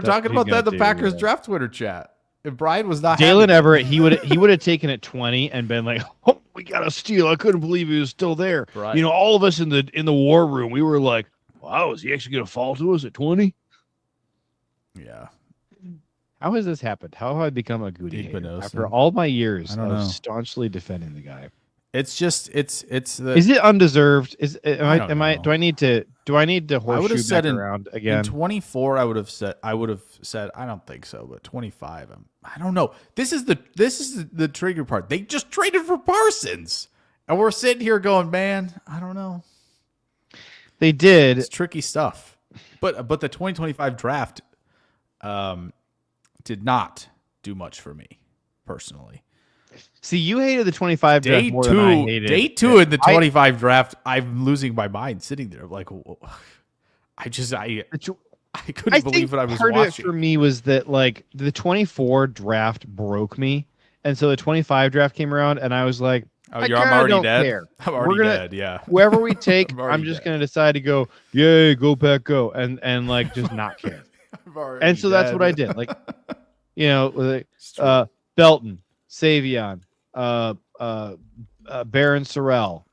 talking about that in the Packers draft Twitter chat. If Brian was not Dalen Everett, he would have taken it 20 and been like, "Oh, we got a steal." I couldn't believe he was still there. Right. All of us in the war room, we were like, "Wow, is he actually going to fall to us at 20?" Yeah. How has this happened? How have I become a Goody hater after all my years of staunchly defending the guy? It's just it's the. Is it undeserved? Do I need to horseshoe back around again? In 24, I would have said I don't think so, but 25, I don't know. This is the trigger part. They just traded for Parsons, and we're sitting here going, man, I don't know. They did. It's tricky stuff, but the 2025 draft did not do much for me personally. See, you hated the 25 draft more than I hated. Day 2 in the 25 draft, I'm losing my mind sitting there. Like, I couldn't believe what I was watching. Part of it for me was that like the 24 draft broke me, and so the 25 draft came around, and I was like, I'm already dead. I'm already dead. Yeah. Whoever we take, I'm just gonna decide to go, yay, go Pack, go, and like just not care. And so that's what I did. Like, Belton, Savion, Barryn, Sorrell,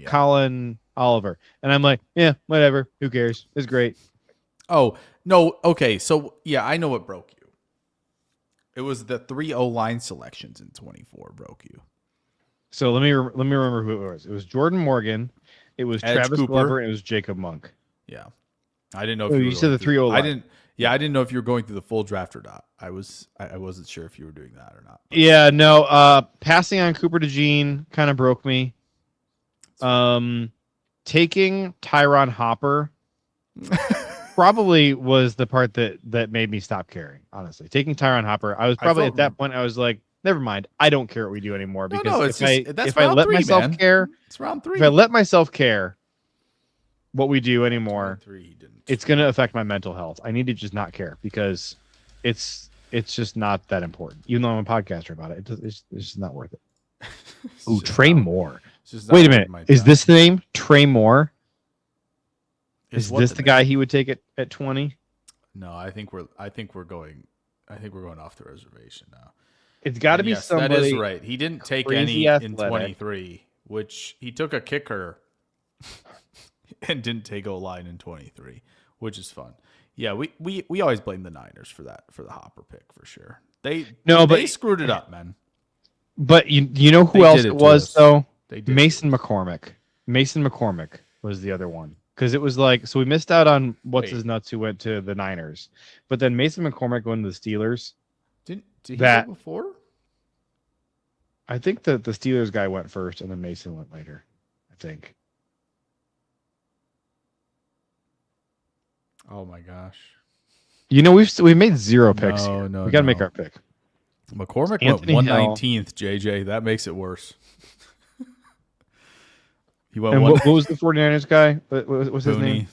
Colin Oliver. And I'm like, yeah, whatever. Who cares? It's great. Oh, no. Okay. So, yeah, I know what broke you. It was the 3 O-line selections in 24 broke you. So let me remember who it was. It was Jordan Morgan. It was Edge Travis Cooper. Glover. And it was Jacob Monk. Yeah. I didn't know if Oh, you, you said the 3-0 I didn't. Yeah, I didn't know if you were going through the full draft or not. I wasn't sure if you were doing that or not. Yeah, no. Passing on Cooper DeJean kind of broke me. Taking Tyron Hopper probably was the part that made me stop caring. Honestly, taking Tyron Hopper, I was probably at that point. I was like, never mind. I don't care what we do anymore because if I let myself care, it's round 3. If I let myself care what we do anymore, it's going to affect my mental health. I need to just not care because it's just not that important. Even though I'm a podcaster about it, it's just not worth it. Ooh, Trey Moore. Wait a minute. Is this the name? Trey Moore? Is this the guy he would take at 20? No, I think we're going off the reservation now. It's got to be somebody. That is right. He didn't take any in 23, which he took a kicker and didn't take O-line in 23, which is fun. Yeah, we always blame the Niners for that, for the Hopper pick for sure. They screwed it up, man. But you know who else it was though? Mason it. McCormick. Mason McCormick was the other one. Because it was like, so we missed out on his nuts who went to the Niners. But then Mason McCormick went to the Steelers. Did he go before? I think the Steelers guy went first and then Mason went later. I think. Oh my gosh. You know, we made 0 picks here. We got to make our pick. McCormick went 119th, JJ. That makes it worse. He went what was the 49ers guy? What was his name?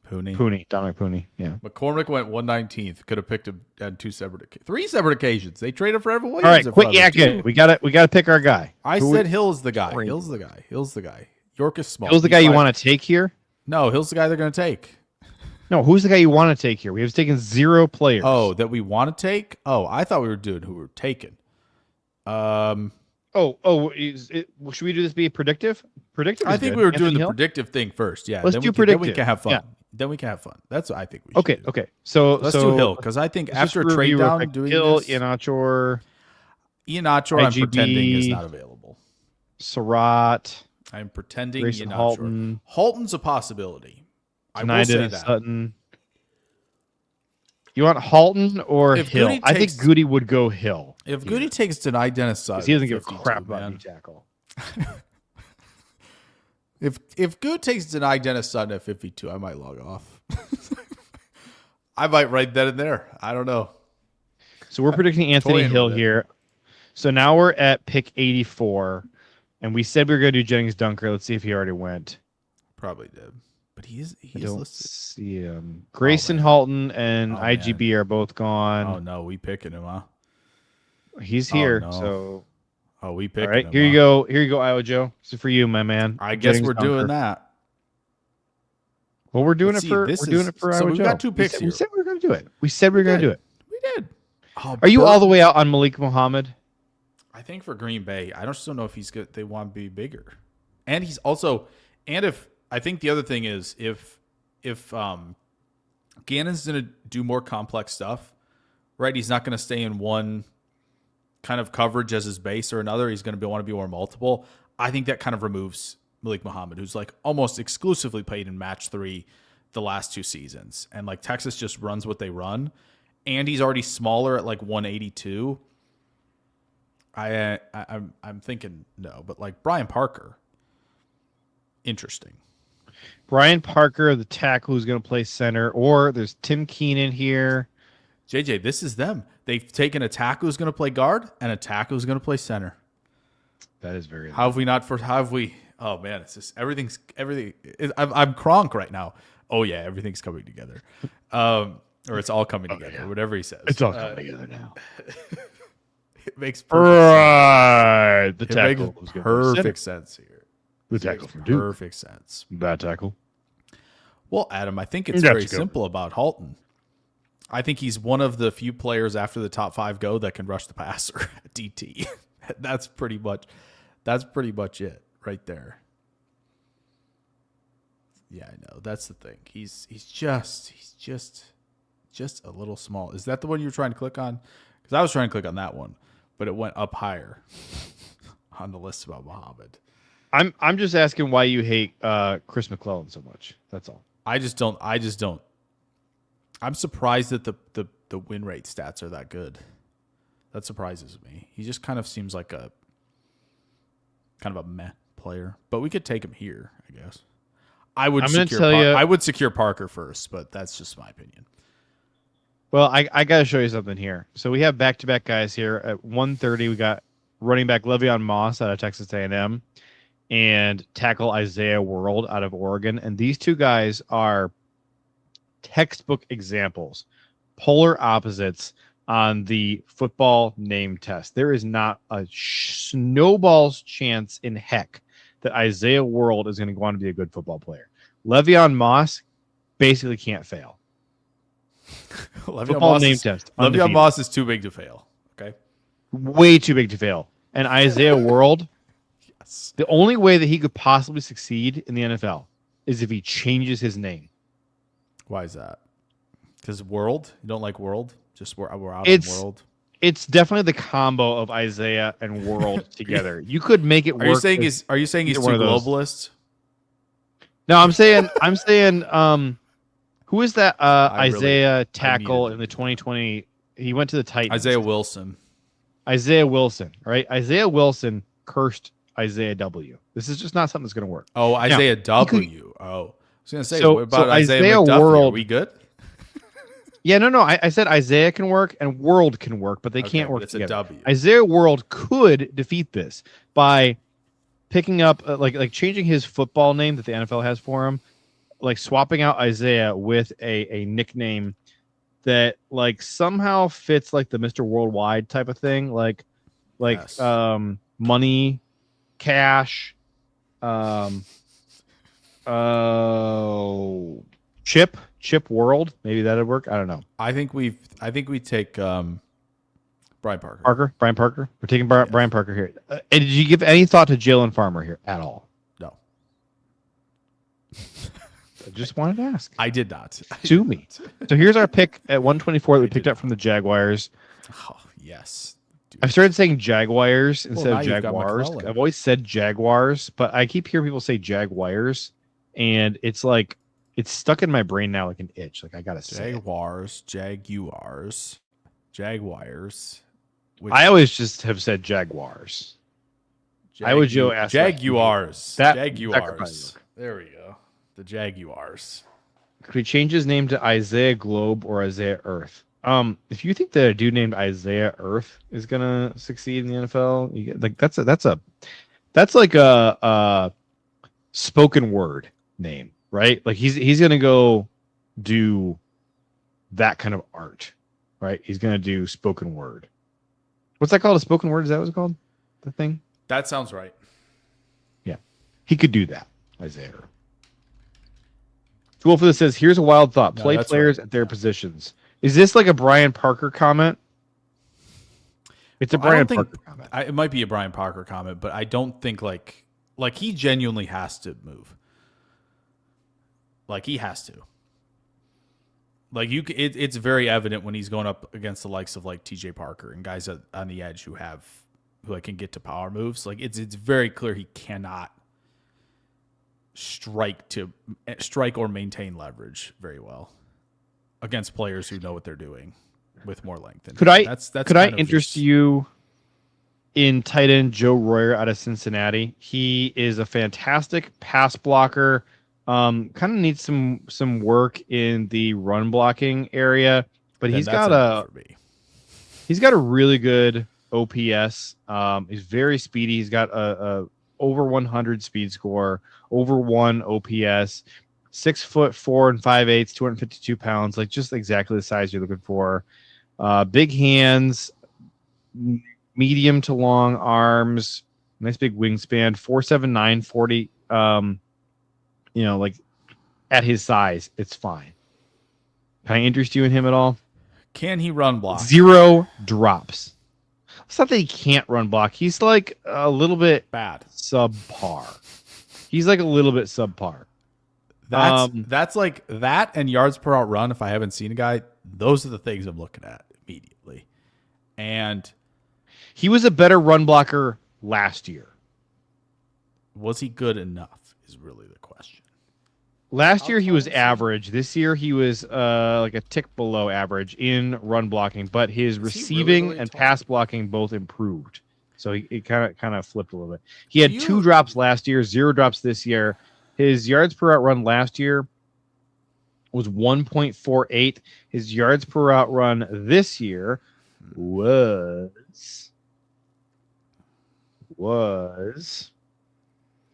Pooney. Dominic Pooney. Yeah. McCormick went 119th. Could have picked him on 3 separate occasions. They traded for Evan All Williams. right, quit yakking. We gotta pick our guy. I said Hill's the guy. Hill's the guy. York is small. Hill's the guy you want to take here? No, Hill's the guy they're going to take. No, who's the guy you want to take here? We have taken 0 players. Oh, that we want to take? Oh, I thought we were doing who we were taking. Should we do this be predictive? Predictive. I think we were doing the predictive thing first. Yeah, let's do predictive. Then we can have fun. Yeah. Then we can have fun. That's what I think we should do. Okay. So let's do Hill because I think after a trade down, doing Hill, this, Ian Achor, I'm pretending is not available. Surratt. I'm pretending Grayson Ian Halton. Halton's a possibility. I will say that. Sutton. You want Halton or if Hill? I think Goody would go Hill. If Goody takes denied Dennis Sutton, he doesn't give a crap about D-tackle. If Good takes denied Dennis Sutton at 52, I might log off. I might write that in there. I don't know. So we're predicting Anthony Hill here. So now we're at pick 84, and we said we were going to do Jennings Dunker. Let's see if he already went. Probably did. But he is don't listed. See him. Grayson Halton and IGB are both gone. Oh no, we picking him, huh? He's here. So we picking all right, him. Here you go. Here you go, Iowa Joe. This is for you, my man. I guess we're doing that. Well, we're doing it for Iowa Joe. So we've got 2 picks here. We said we were going to do it. We said we were going to do it. We did. Are you all the way out on Malik Muhammad? I think for Green Bay, I just don't know if he's good. They want to be bigger, and he's also, and if I think the other thing is if Gannon's going to do more complex stuff, right? He's not going to stay in one kind of coverage as his base or another. He's going to want to be more multiple. I think that kind of removes Malik Muhammad, who's like almost exclusively played in match 3 the last 2 seasons, and like Texas just runs what they run, and he's already smaller at like 182. I'm thinking no, but like Brian Parker, interesting. Brian Parker, the tackle who's going to play center, or there's Tim Keenan here. JJ, this is them. They've taken a tackle who's going to play guard and a tackle who's going to play center. That is very. How have we not? How have we? Oh man, it's just everything. I'm Kronk right now. Oh yeah, everything's coming together, or it's all coming together. Yeah. Whatever he says, it's all coming together now. It makes perfect sense. The tackle makes perfect sense here. The tackle from Duke. Perfect sense. That tackle. Well, Adam, I think it's very simple about Halton. I think he's one of the few players after the top 5 go that can rush the passer at DT. That's pretty much it right there. Yeah, I know. That's the thing. He's just a little small. Is that the one you were trying to click on? Because I was trying to click on that one, but it went up higher on the list about Muhammad. I'm just asking why you hate Chris McClellan so much. That's all. I just don't. I'm surprised that the win rate stats are that good. That surprises me. He just kind of seems like a meh player. But we could take him here, I guess. I would secure Parker first, but that's just my opinion. Well, I got to show you something here. So we have back-to-back guys here. At 1:30, we got running back Le'Veon Moss out of Texas A&M and tackle Isaiah World out of Oregon. And these two guys are textbook examples, polar opposites on the football name test. There is not a snowball's chance in heck that Isaiah World is going to go on to be a good football player. Le'Veon Moss basically can't fail. Le'Veon Moss is too big to fail. Okay, way too big to fail. And Isaiah World, yes. The only way that he could possibly succeed in the NFL is if he changes his name. Why is that? Because World? You don't like World? Just we're out of World. It's definitely the combo of Isaiah and World together. You could make it work. Are you saying he's too globalist? No, I'm saying who is that Isaiah tackle in the 2020? He went to the Titans. Isaiah Wilson, right? Isaiah Wilson cursed Isaiah W. This is just not something that's going to work. Oh, Isaiah W. I was going to say, what about Isaiah McDuffie? World, are we good? Yeah, no. I said Isaiah can work and World can work, but they can't work together. A W. Isaiah World could defeat this by picking up, like changing his football name that the NFL has for him, like swapping out Isaiah with a nickname that like somehow fits like the Mr. Worldwide type of thing, like yes. Money, cash, Chip World. Maybe that'd work. I don't know. I think we take Brian Parker. Brian Parker. We're taking Brian Parker here. And did you give any thought to Jalen Farmer here at all? No. I just wanted to ask. I did not. Sue me. So here's our pick at 124 that we picked up from the Jaguars. Oh, yes. Dude. I've started saying Jaguars instead of Jaguars. I've always said Jaguars, but I keep hearing people say Jaguars, and it's like it's stuck in my brain now like an itch. Like I gotta say Jaguars. I always just have said Jaguars. I would Joe ask Jaguars. Jaguars. There we go. The Jaguars. Could we change his name to Isaiah Globe or Isaiah Earth? If you think that a dude named Isaiah Earth is gonna succeed in the NFL, you get, like that's like a spoken word name, right? Like he's gonna go do that kind of art, right? He's gonna do spoken word. What's that called? A spoken word? Is that what it's called? The thing? That sounds right. Yeah, he could do that, Isaiah. Wolford says, "Here's a wild thought: play players at their positions." Is this like a Brian Parker comment? It's a Brian Parker comment. It might be a Brian Parker comment, but I don't think like he genuinely has to move. Like he has to. Like it's very evident when he's going up against the likes of like TJ Parker and guys on the edge who can get to power moves. Like it's very clear he cannot strike or maintain leverage very well against players who know what they're doing with more length. Could I interest you in tight end Joe Royer out of Cincinnati? He is a fantastic pass blocker. Kind of needs some work in the run blocking area, but he's got a really good OPS. He's very speedy. He's got a over 100 speed score, over 1 OPS, 6'4" 5/8", 252 pounds, like just exactly the size you're looking for. Big hands, medium to long arms, nice big wingspan, 4'7", 40. Like at his size, it's fine. Can I interest you in him at all? Can he run block? 0 drops. It's not that he can't run block. He's like a little bit bad, subpar. He's like a little bit subpar. That's like that and yards per out run. If I haven't seen a guy, those are the things I'm looking at immediately. And he was a better run blocker last year. Was he good enough is really the question. Last year he was average. This year he was like a tick below average in run blocking, but his receiving and pass blocking both improved. So it kind of flipped a little bit. He had 2 drops last year, 0 drops this year. His yards per route run last year was 1.48. His yards per route run this year was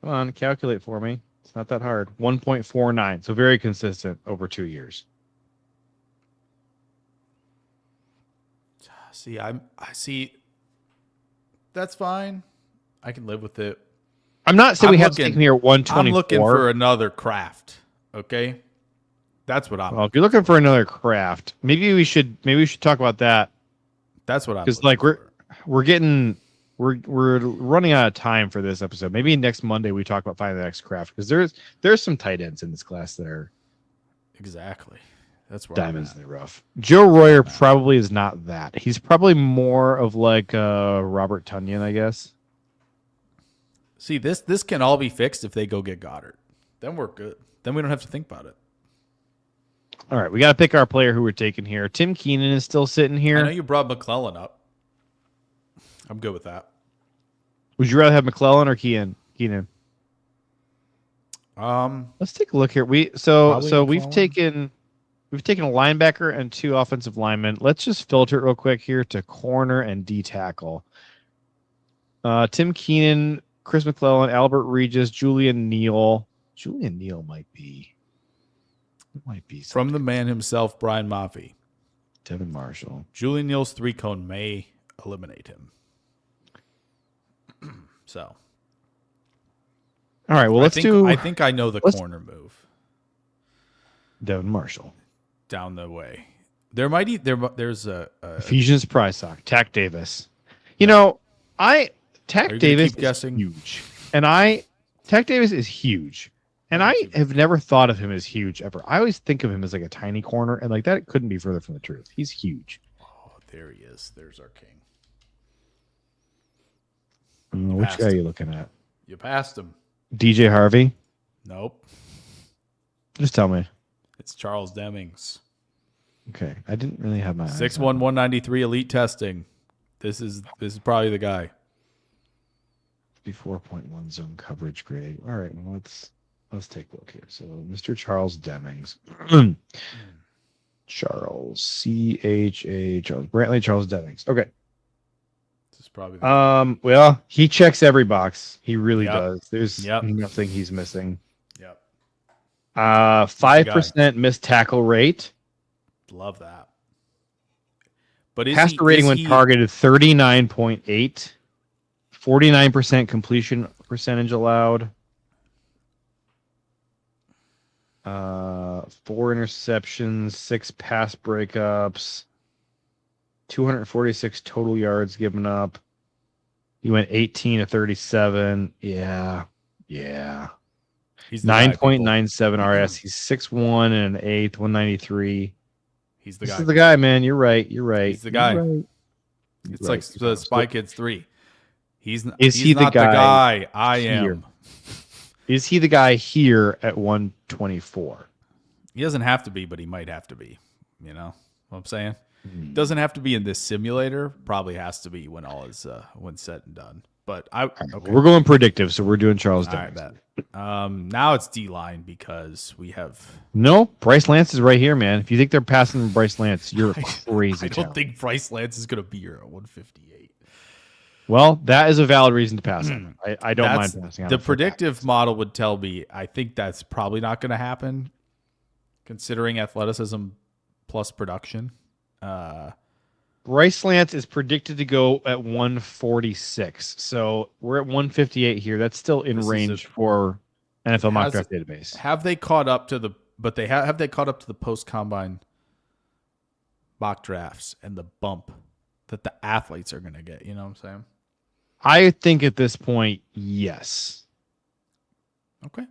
come on, calculate for me. It's not that hard. 1.49. So very consistent over 2 years. I see. That's fine. I can live with it. I'm not saying we have to take him here at 124. I'm looking for another Kraft. Okay, that's what I'm. Well, if you're looking for another Kraft, maybe we should talk about that. That's what I'm. Because like we're running out of time for this episode. Maybe next Monday we talk about finding the next Kraft, because there's some tight ends in this class that are exactly. That's where diamonds in the rough. Joe Royer probably is not that. He's probably more of like Robert Tonyan, I guess. See, this can all be fixed if they go get Goddard. Then we're good. Then we don't have to think about it. All right, we got to pick our player who we're taking here. Tim Keenan is still sitting here. I know you brought McClellan up. I'm good with that. Would you rather have McClellan or Keenan? Let's take a look here. We've taken a linebacker and 2 offensive linemen. Let's just filter it real quick here to corner and D tackle. Tim Keenan, Chris McClellan, Albert Regis, Julian Neal. Julian Neal might be from the man himself, Brian Maffey. Devin Marshall. Julian Neal's 3-cone may eliminate him. So, all right. Well, I think I know the corner move. Devin Marshall down the way. There's a Ephesians Prysock, Tack Davis. You know, Tack Davis is huge, and Tack Davis is huge, and I have never thought of him as huge ever. I always think of him as like a tiny corner, and like that couldn't be further from the truth. He's huge. Oh, there he is. There's our king. Which guy are you looking at? You passed him. DJ Harvey? Nope. Just tell me. It's Charles Demmings. Okay. I didn't really have my 6'1", 193 elite testing. This is probably the guy. 54.1 zone coverage grade. All right, well, let's take a look here. So Mr. Charles Demmings. Charles Charles Brantley Charles Demmings. Okay. Probably well, he checks every box. He really does. There's nothing he's missing. Yep. 5% missed tackle rate. Love that. But passer rating when targeted 39.8. 49% completion percentage allowed. 4 interceptions, 6 pass breakups. 246 total yards given up. He went 18 to 37. Yeah. He's 9.97 RS. He's 6'1" and an eighth, 193. He's the guy. This is the guy, man. You're right. He's the guy. It's like the Spy Kids 3. Is he not the guy? I am. Is he the guy here at 124? He doesn't have to be, but he might have to be. You know what I'm saying? Doesn't have to be in this simulator. Probably has to be when all is when said and done. But we're going predictive, so we're doing Charles Demmings. Now it's D line because we have Bryce Lance is right here, man. If you think they're passing Bryce Lance, you're crazy. I don't think Bryce Lance is going to be here at 158. Well, that is a valid reason to pass him. I don't mind passing. The predictive model would tell me I think that's probably not going to happen, considering athleticism plus production. Bryce Lance is predicted to go at 146. So we're at 158 here. That's still in range for NFL mock draft database. Have they caught up to have they caught up to the post combine mock drafts and the bump that the athletes are going to get? You know what I'm saying? I think at this point, yes. Okay.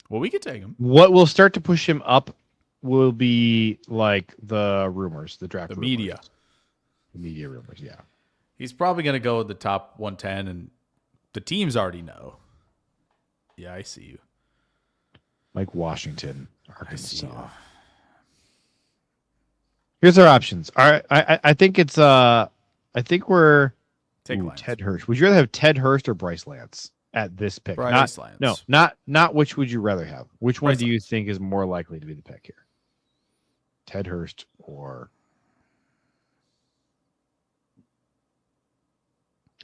Well, we could take him. What will start to push him up will be like the rumors, the draft, the media rumors. Yeah, he's probably going to go in the top 110, and the teams already know. Yeah, I see you. Mike Washington, I see you. Arkansas. Here's our options. All right, I think it's I think we're Take Lance. Ted Hurst. Would you rather have Ted Hurst or Bryce Lance at this pick? Bryce Lance. Not which would you rather have? Which one Bryce do you Lance. think is more likely to be the pick here? Ted Hurst or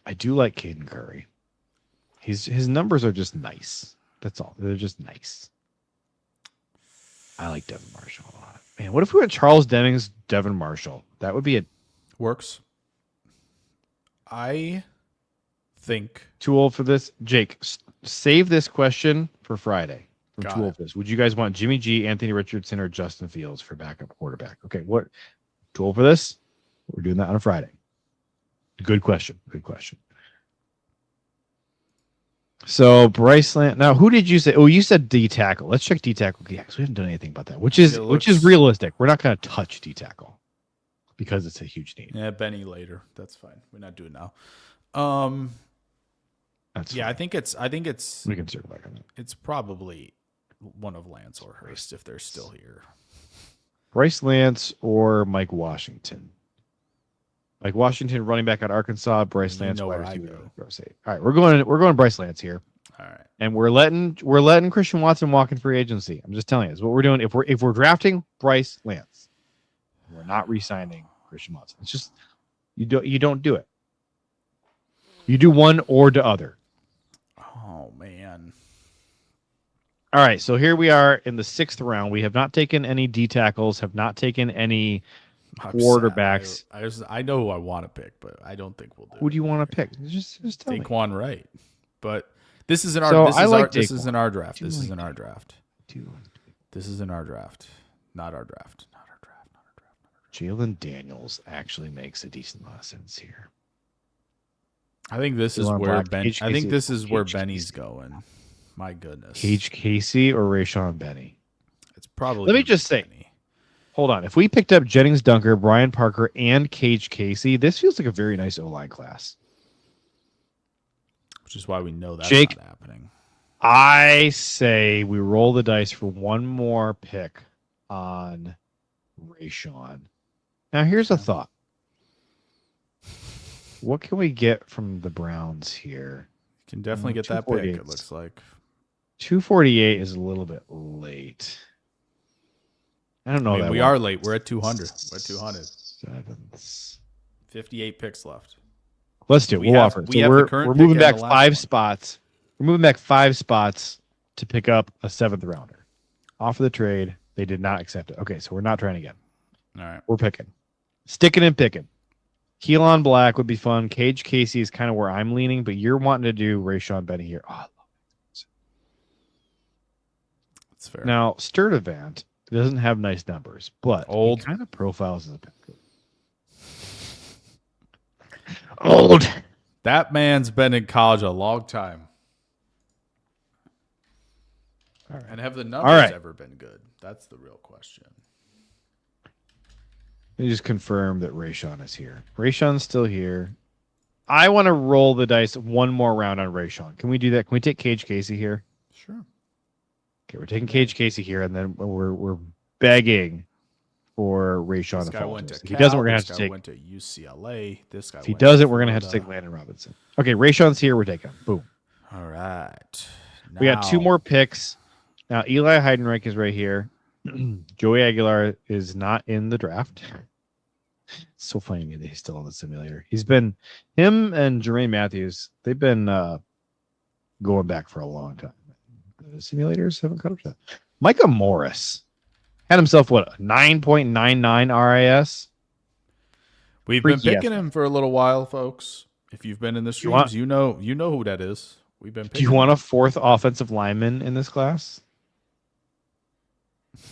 I do like Caden Curry. His numbers are just nice. That's all. They're just nice. I like Devin Marshall a lot. Man, what if we went Charles Jennings, Devin Marshall? That would be a Works. I think too old for this. Jake, save this question for Friday. From Got too it. old for this. Would you guys want Jimmy G, Anthony Richardson, or Justin Fields for backup quarterback? Okay, what? Too old for this? We're doing that on a Friday. Good question. Good question. So Bryce Land. Now, who did you say? Oh, you said D tackle. Let's check D tackle. Yeah, because we haven't done anything about that. Which is realistic. We're not going to touch D tackle because it's a huge need. Yeah, Benny later. That's fine. We're not doing now. That's yeah, fine. I think it's We can circle back on that. it's probably one of Lance or Hurst if they're still here. Bryce Lance or Mike Washington. Mike Washington, running back at Arkansas. Bryce You Lance, know wide where I receiver. go. Gross eight. All right, we're going Bryce Lance here, All right. and we're letting Christian Watson walk in free agency. I'm just telling you, is what we're doing. If we're drafting Bryce Lance, we're not re-signing Christian Watson. It's just you don't do it. You do one or the other. Oh man. All right, so here we are in the 6th round. We have not taken any D tackles, have not taken any quarterbacks. I know who I want to pick, but I don't think we'll do. Who do you want to pick? Just tell me. Saquon Wright. But this is in our So this I is like our this is Saquon. in our draft. do This is like in our draft. This is in our draft. Not our draft. Not our draft. Not our draft. Jalen Daniels actually makes a decent amount of sense here. I think this is Elon where Black, Ben. Cage I think Casey- this is where Cage Benny's Casey. going. My goodness. Cage Casey or Rashawn Benny? It's probably. Let me gonna just be say- Benny. Hold on. If we picked up Jennings Dunker, Brian Parker, and Cage Casey, this feels like a very nice O-line class. Which is why we know that's Jake. not happening. I say we roll the dice for one more pick on Rashawn. Now, here's a thought. What can we get from the Browns here? You can definitely get that pick. 248. It looks like. 248 is a little bit late. I don't know. I mean, that we one. are late. We're at 200. We're at 200. Sevens. 58 picks left. Let's do it. We We'll have- offer it. we So have the we're current we're pick moving and back the last 5 one. spots. We're moving back 5 spots to pick up a 7th rounder. Offer the trade. They did not accept it. Okay, so we're not trying again. All right. We're picking. Sticking and picking. Keelan Black would be fun. Cage Casey is kind of where I'm leaning, but you're wanting to do Rashawn Benny here. Oh, That's fair. now, Sturdivant doesn't have nice numbers, but Old. he kind of profiles as a pick. Old. That man's been in college a long time. All right. And have the numbers right. ever been good? That's the real question. Let me just confirm that Rashawn is here. Rashawn's still here. I want to roll the dice one more round on Rashawn. Can we do that? Can we take Cage Casey here? Sure. Okay, we're taking Cage Casey here, and then we're begging for Rashawn This to guy fall. went to If he doesn't, we're gonna Cal. have This to guy take. went to UCLA. This guy. If he went doesn't, we're gonna have to take Florida. Landon Robinson. Okay, Rashawn's here. We're taking him. Boom. All right. We got 2 Now- more picks. Now Eli Heidenreich is right here. Joey Aguilar is not in the draft. It's so funny to me that he's still on the simulator. He's been him and Jermaine Matthews. They've been going back for a long time. The simulators haven't caught up to that. Micah Morris had himself what a 9.99 RIS. We've been Freaky picking him for a little while, folks. If you've been in the want- streams, you know who that is. We've been. Do Picking you want a him. 4th offensive lineman in this class?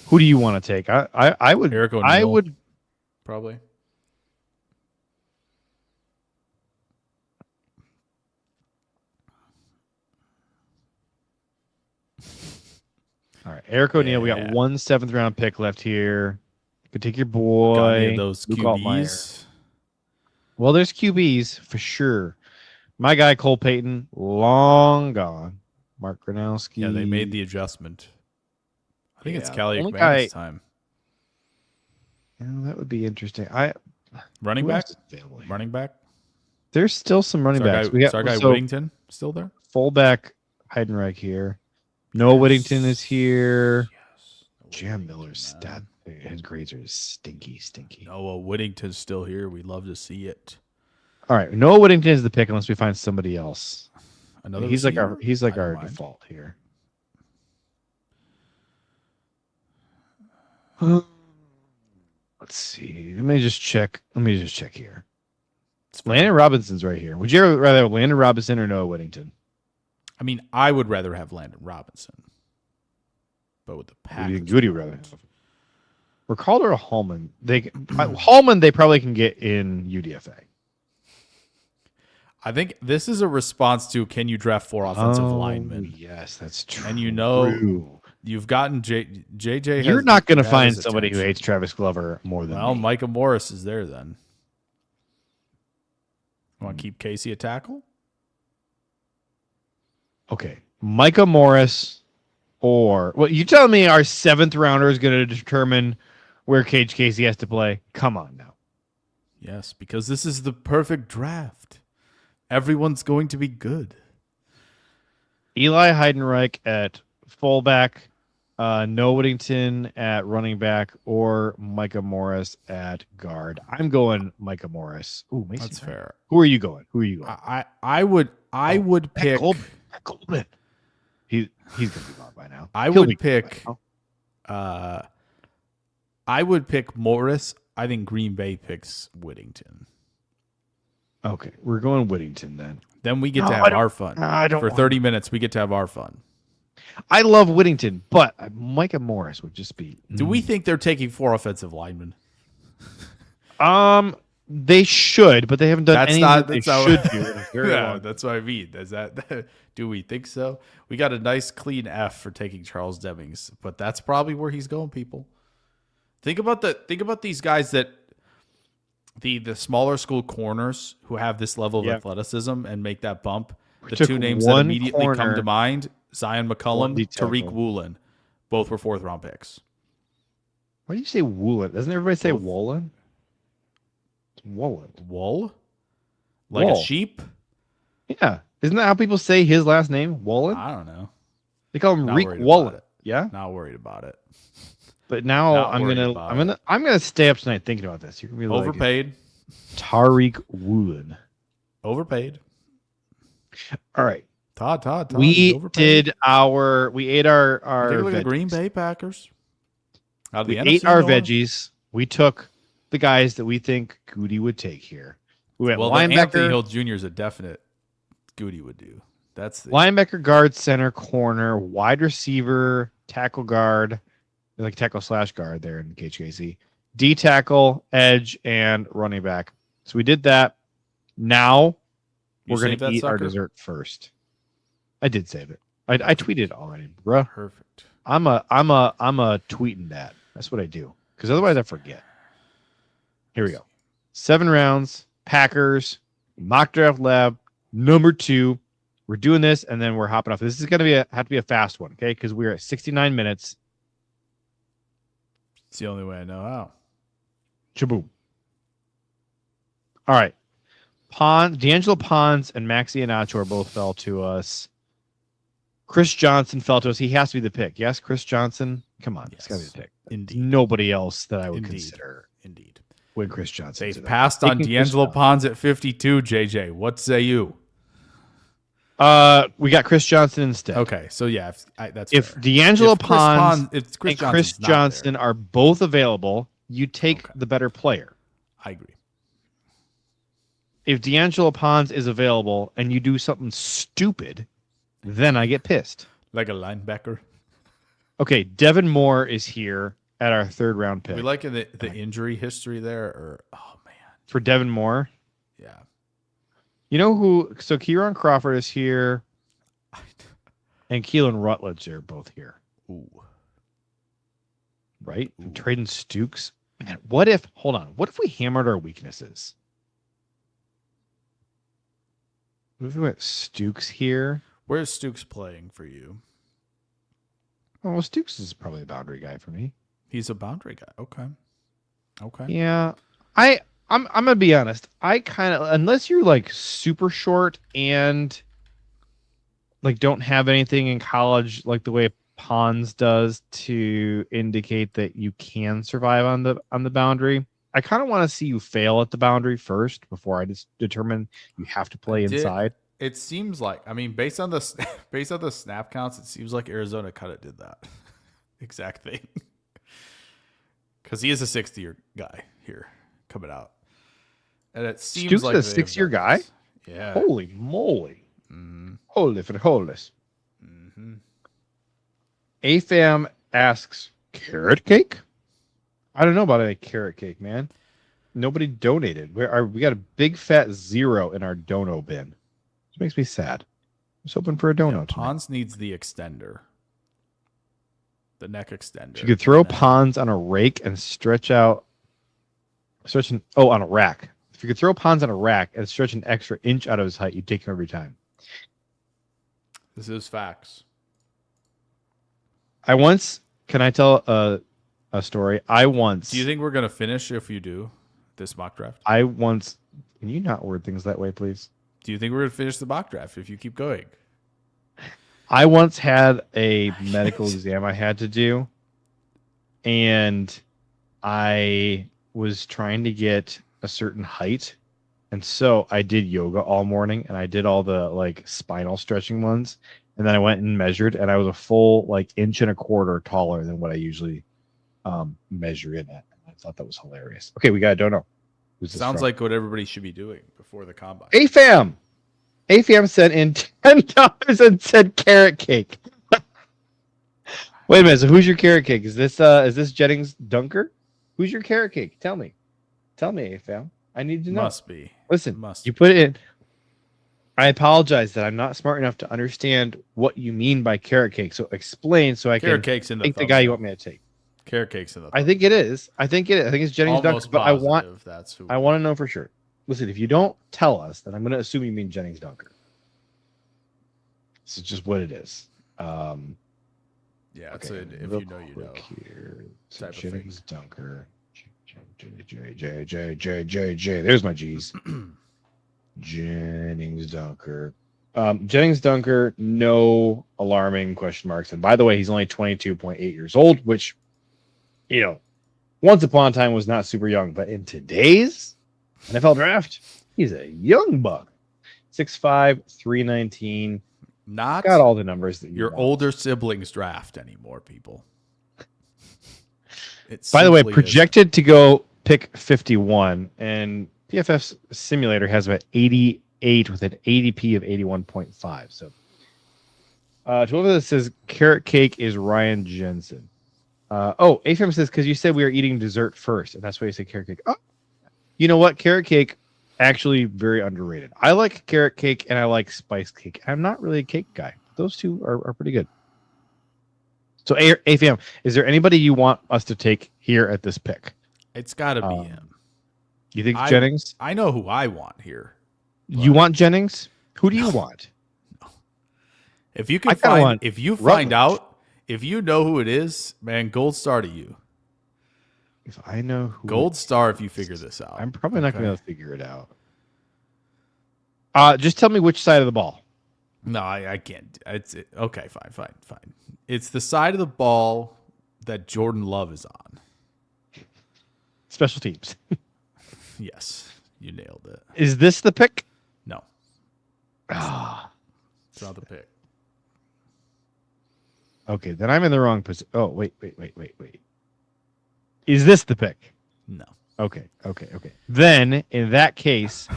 Who do you want to take? I would. Eric O'Neal? I would. Probably. All right, Eric O'Neal. We got Yeah. 1 7th round pick left here. You could take your Got boy. any of those Luke Altmaier. QBs. Well, there's QBs for sure. My guy Cole Payton, long gone. Mark Gronowski. Yeah, they made the adjustment. I think it's Yeah, Callie only McManus time. Yeah, that would be interesting. Running Who back? else is available here? Running back? There's still some running backs. We got Our guy so Whittington still there? fullback Heidenreich here. Noah Whittington is here. Yes. Jam Miller's stat. His grades are stinky. Noah Whittington's still here. We love to see it. All right, Noah Whittington is the pick unless we find somebody else. Another He's like our receiver? I don't mind. default here. Let's see. Let me just check here. Landon Robinson's right here. Would you rather have Landon Robinson or Noah Whittington? I mean, I would rather have Landon Robinson. But with the Packers. Who would you rather have? Ricaldo or Hallman? Hallman they probably can get in UDFA. I think this is a response to can you draft 4 offensive linemen? Yes, that's true. And you've gotten JJ. You're not going to find somebody who hates Travis Glover more than me. Micah Morris is there then. Want to keep Casey a tackle? Okay, Micah Morris, or you telling me our 7th rounder is going to determine where Cage Casey has to play? Come on now. Yes, because this is the perfect draft. Everyone's going to be good. Eli Heidenreich at fullback, Noah Whittington at running back, or Micah Morris at guard. I'm going Micah Morris. Ooh, Mason. That's fair. Who are you going? I would pick Goldman. He's gonna be gone by now. I would pick Morris. I think Green Bay picks Whittington. Okay, we're going Whittington then. Then we get to have our fun. For 30 minutes, we get to have our fun. I love Whittington, but Micah Morris would just be. Do we think they're taking 4 offensive linemen? They should, but they haven't done anything that they should do. Yeah, that's what I mean. Do we think so? We got a nice clean F for taking Charles Demings, but that's probably where he's going. People, think about these guys that the smaller school corners who have this level of athleticism and make that bump. The 2 names that immediately come to mind: Zion McCullum, Tariq Woolen. Both were 4th round picks. Why do you say Woolen? Doesn't everybody say Woolen? Woolen. Wool? Like a sheep? Yeah. Isn't that how people say his last name? Woolen? I don't know. They call him Reek Woolen. Yeah? Not worried about it. But now I'm gonna stay up tonight thinking about this. You're gonna be overpaid. Like, Tariq Woolen. Overpaid. All right. Todd. We ate our Take a look at the Green Bay Packers. We ate our veggies. We took the guys that we think Goody would take here. We went linebacker. Anthony Hill Jr. is a definite Goody would do. That's the linebacker, guard, center, corner, wide receiver, tackle guard, like tackle / guard there in Cage Casey. D tackle, edge, and running back. So we did that. Now we're going to eat our dessert first. I did save it. I tweeted it already, bro. Perfect. I'm a tweeting that. That's what I do because otherwise I forget. Here we go. 7 rounds. Packers mock draft lab number 2. We're doing this and then we're hopping off. This is going to have to be a fast one, okay? Because we're at 69 minutes. It's the only way I know how. Chaboom. All right. D'Angelo Pons and Maxi Anacho both fell to us. Chris Johnson fell to us. He has to be the pick. Yes, Chris Johnson. Come on. It's got to be the pick. Indeed. Nobody else that I would consider. Indeed. When Chris Johnson. They've passed on D'Angelo Pons at 52, JJ. What say you? We got Chris Johnson instead. Okay, so yeah, that's if fair. D'Angelo Pons and Chris Johnson are both available, you take the better player. I agree. If D'Angelo Pons is available and you do something stupid, then I get pissed. Like a linebacker. Okay, Devin Moore is here at our 3rd round pick. We like the injury history there, or for Devin Moore. Yeah. You know who? So Kieran Crawford is here, and Keelan Rutledge are both here. Ooh. Right? Ooh. Trading Stukes. Man, what if? Hold on. What if we hammered our weaknesses? What if we went Stukes here? Where's Stukes playing for you? Oh, well, Stukes is probably a boundary guy for me. He's a boundary guy. Okay. Yeah. I'm gonna be honest. I kind of, unless you're like super short and like don't have anything in college like the way Pons does to indicate that you can survive on the boundary. I kind of want to see you fail at the boundary first before I just determine you have to play inside. It seems like, I mean, based on the snap counts, it seems like Arizona kind of did that exact thing. Because he is a 6th-year guy here coming out, and it seems Stukes like a 6-year guy. Yeah. Holy moly! Mm-hmm. Holy for the holiness. Mm-hmm. AFAM asks, carrot cake? I don't know about any carrot cake, man. Nobody donated. We got a big fat 0 in our dono bin. Which makes me sad. I was hoping for a dono. Pons needs the extender. The neck extender. If you could throw Pons on a rake and on a rack. If you could throw Pons on a rack and stretch an extra inch out of his height, you'd take him every time. This is facts. Can I tell a story? Do you think we're going to finish if you do this mock draft? Can you not word things that way, please? Do you think we're going to finish the mock draft if you keep going? I once had a medical exam I had to do, and I was trying to get a certain height. And so I did yoga all morning, and I did all the like spinal stretching ones. And then I went and measured, and I was a full like 1.25 inches taller than what I usually measure in at. I thought that was hilarious. Okay, we got a dono. Sounds like what everybody should be doing before the combine. AFAM sent in $10 and said carrot cake. Wait a minute. So who's your carrot cake? Is this Jennings Dunker? Who's your carrot cake? Tell me, AFAM. I need to know. Must be. Listen, you put it in. I apologize that I'm not smart enough to understand what you mean by carrot cake. So explain so I carrot can cake's in think the guy you want me to take. Carrot cake's in the I think it is. I think it's Jennings Dunker. But I want to know for sure. Listen, if you don't tell us, then I'm going to assume you mean Jennings Dunker. This is just what it is. Yeah, it's if you know, you know. Here. So Jennings Dunker. J. There's my G's. Jennings Dunker. Jennings Dunker, no alarming question marks. And by the way, he's only 22.8 years old, which, once upon a time was not super young. But in today's NFL draft, he's a young buck. 6'5", 319. Not got all the numbers that your older siblings draft anymore, people. By the way, projected to go pick 51, and PFF's simulator has about 88 with an ADP of 81.5. So, to whoever that says carrot cake is Ryan Jensen. AFM says because you said we are eating dessert first, and that's why you say carrot cake. Oh, you know what? Carrot cake actually very underrated. I like carrot cake and I like spice cake. I'm not really a cake guy. Those two are pretty good. So, AFM, is there anybody you want us to take here at this pick? It's got to be him. You think Jennings? I know who I want here. You want Jennings? Who do you want? No. If you can find out, if you know who it is, man, gold star to you. If I know who gold star if you figure this out. I'm probably not going to be able to figure it out. Just tell me which side of the ball. No, I can't. Okay, fine. It's the side of the ball that Jordan Love is on. Special teams. Yes, you nailed it. Is this the pick? No. It's not the pick. Okay, then I'm in the wrong position. Oh, wait. Is this the pick? No. Okay. Then, in that case,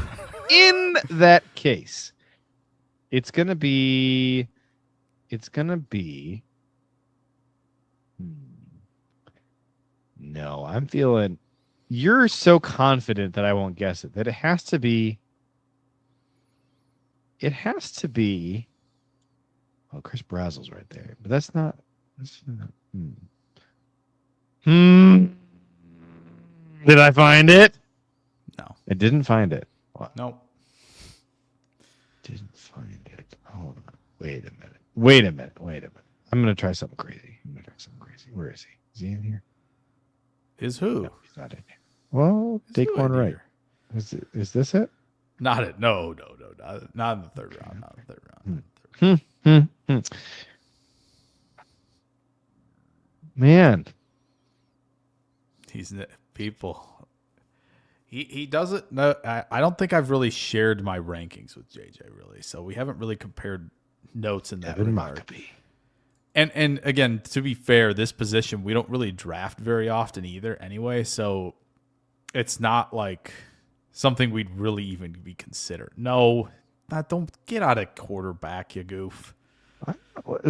it's gonna be. No, I'm feeling. You're so confident that I won't guess it. That it has to be. Oh, Chris Brazel's right there, but that's not. Did I find it? No, I didn't find it. What? Nope. Didn't find it. Hold on. Wait a minute. I'm gonna try something crazy. Where is he? Is he in here? Is who? No, he's not in here. Well, take one right. Is this it? Not it. No. Not in the third round. Man, He's people. He doesn't know. I don't think I've really shared my rankings with JJ really, so we haven't really compared notes in that regard. And again, to be fair, this position we don't really draft very often either, anyway. So it's not like something we'd really even be considered. No, don't get out of quarterback, you goof.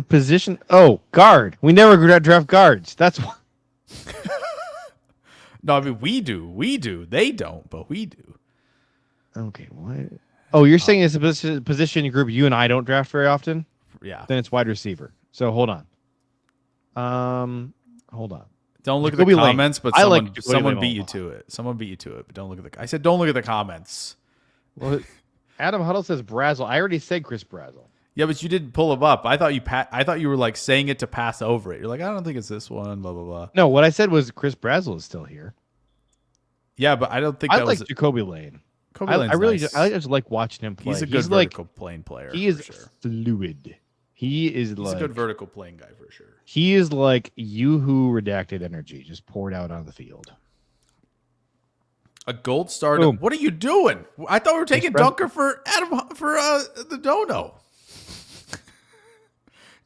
Position. Oh, guard. We never draft guards. That's why. No, I mean we do. They don't, but we do. Okay, what? Oh, you're saying it's a position group you and I don't draft very often? Yeah. Then it's wide receiver. So hold on. Don't look at Jacoby the comments, Lane. but Someone someone beat you to it. Someone beat you to it, but don't look at I said don't look at the comments. Well, Adam Huddle says Brazel. I already said Chris Brazel. Yeah, but you didn't pull him up. I thought you were like saying it to pass over it. You're like, I don't think it's this one. Blah blah blah. No, what I said was Chris Brazel is still here. Yeah, but I don't think I like Jacoby Lane. I really just like watching him play. He's a good vertical playing player. He is fluid. He's a good vertical playing guy for sure. He is like Yoo-hoo redacted energy, just poured out on the field. A gold star. What are you doing? I thought we were taking Dunker for the dono.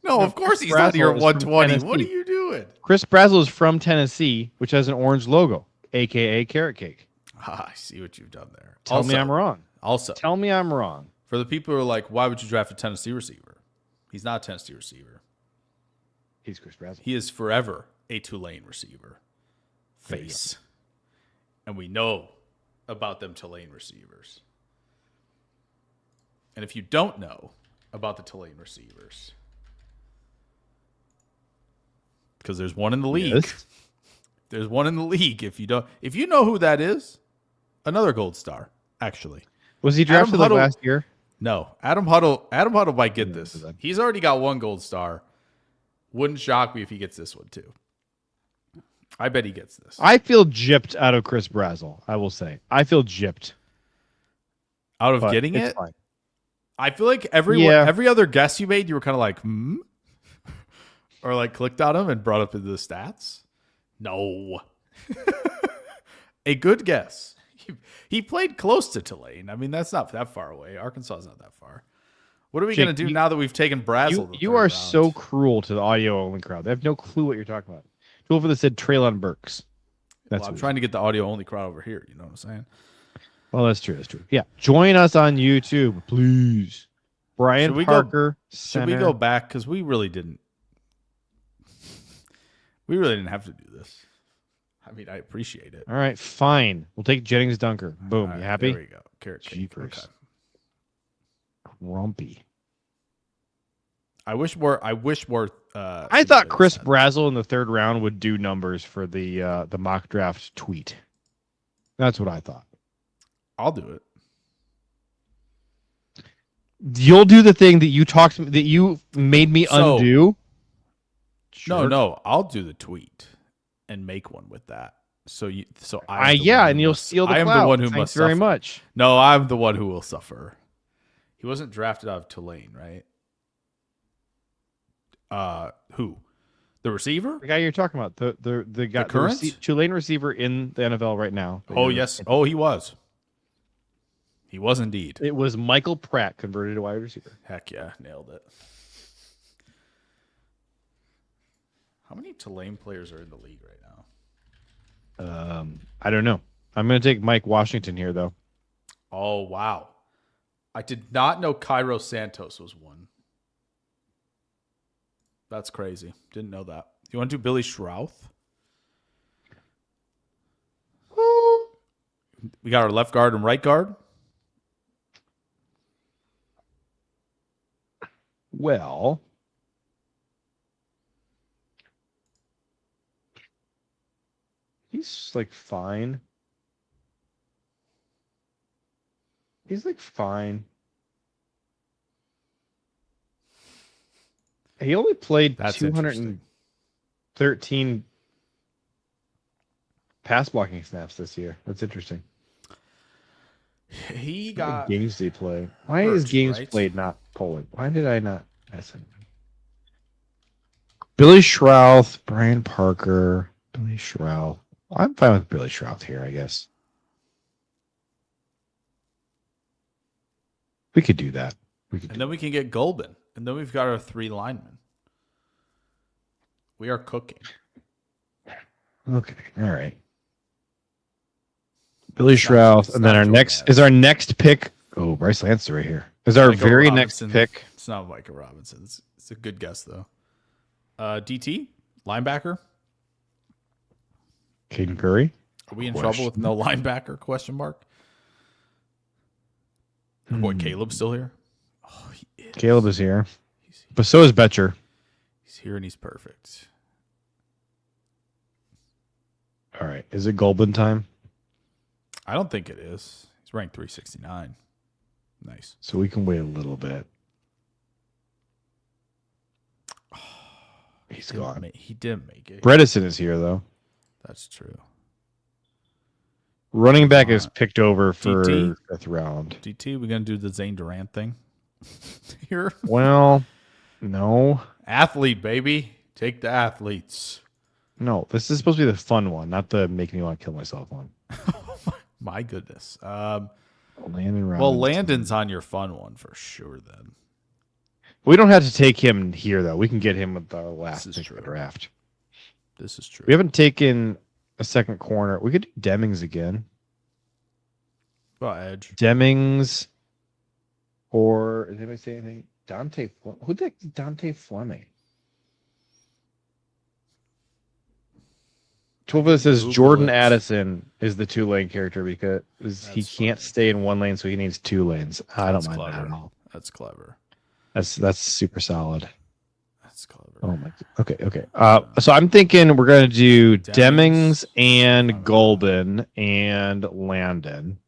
No, of course he's not here at 120. What are you doing? Chris Brazel is from Tennessee, which has an orange logo, a.k.a. Carrot Cake. I see what you've done there. Tell me I'm wrong. Tell me I'm wrong. For the people who are like, why would you draft a Tennessee receiver? He's not a Tennessee receiver. He's Chris Brazel. He is forever a Tulane receiver. Face. And we know about them Tulane receivers. And if you don't know about the Tulane receivers, because there's one in the league. Yes. There's one in the league. If you know who that is, another gold star, actually. Was he drafted last year? No. Adam Huddle might get this. He's already got one gold star. Wouldn't shock me if he gets this one too. I bet he gets this. I feel gypped out of Chris Brazel, I will say. I feel gypped. Out of getting it? Fine. I feel like every other guess you made, you were kind of like, or like clicked on him and brought up into the stats. No. A good guess. He played close to Tulane. I mean, that's not that far away. Arkansas is not that far. What are we going to do now that we've taken Brazel? You are so cruel to the audio-only crowd. They have no clue what you're talking about. Two over that said Traylon Burks. I'm trying to get the audio-only crowd over here. You know what I'm saying? Well, that's true. That's true. Yeah. Join us on YouTube, please. Brian Parker. Should we go back? Because we really didn't. We really didn't have to do this. I mean, I appreciate it. All right, fine. We'll take Jennings Dunker. Boom. Right, you happy? There we go. Carrot cake. Okay. Grumpy. I wish more. I thought Chris Brazel in the third round would do numbers for the mock draft tweet. That's what I thought. I'll do it. You'll do the thing that you made me undo. Sure. No, I'll do the tweet and make one with that. And you'll steal the clout. I am the one who Thanks must very suffer. much. No, I'm the one who will suffer. He wasn't drafted out of Tulane, right? Who? The receiver? The guy you're talking about. The guy, the Tulane receiver in the NFL right now. Oh, yes. Oh, he was. He was indeed. It was Michael Pratt converted to wide receiver. Heck yeah, nailed it. How many Tulane players are in the league right now? I don't know. I'm going to take Mike Washington here, though. Oh, wow. I did not know Cairo Santos was one. That's crazy. Didn't know that. You want to do Billy Schrouth? We got our left guard and right guard. Well, he's like fine. He's like fine. He only played That's 213 pass blocking snaps this year. That's interesting. He What got games did he play? Why hurt, is games right? played not Poland? Why did I not? Billy Schrouth, Brian Parker, Billy Schrouth. I'm fine with Billy Schrouth here, I guess. We could do that. And then we can get Golban. And then we've got our 3 linemen. We are cooking. Okay, all right. Billy Schrouth, and then our next pick. Oh, Bryce Lancer right here. Is our Micah very Robinson. next pick. It's not Micah Robinson. It's a good guess though. DT linebacker. Caden Curry. Are we in trouble with no linebacker? Question mark. Our boy Caleb's still here. Oh, he is. Caleb is here, but so is Betcher. He's here and he's perfect. All right, is it Golden time? I don't think it is. He's ranked 369. Nice. So we can wait a little bit. He's gone. He didn't make it. Bredesen is here, though. That's true. Running back is picked over for DT? 5th round. DT, we're going to do the Zane Durant thing here. Well, no. Athlete, baby. Take the athletes. No, this is supposed to be the fun one, not the make me want to kill myself one. My goodness. Landon Robinson. Well, Landon's on your fun one for sure then. We don't have to take him here, though. We can get him with our last pick of the draft. This is true. We haven't taken a second corner. We could do Demings again. Well, edge. Demings, or did anybody say anything? Dante. Who the heck is Dante Fleming? 12 says Jordan Addison is the 2-lane character because he can't stay in 1 lane, so he needs 2 lanes. I don't mind that at all. That's clever. That's super solid. That's clever. Oh my. Okay. So I'm thinking we're gonna do Demings and Golden and Landon.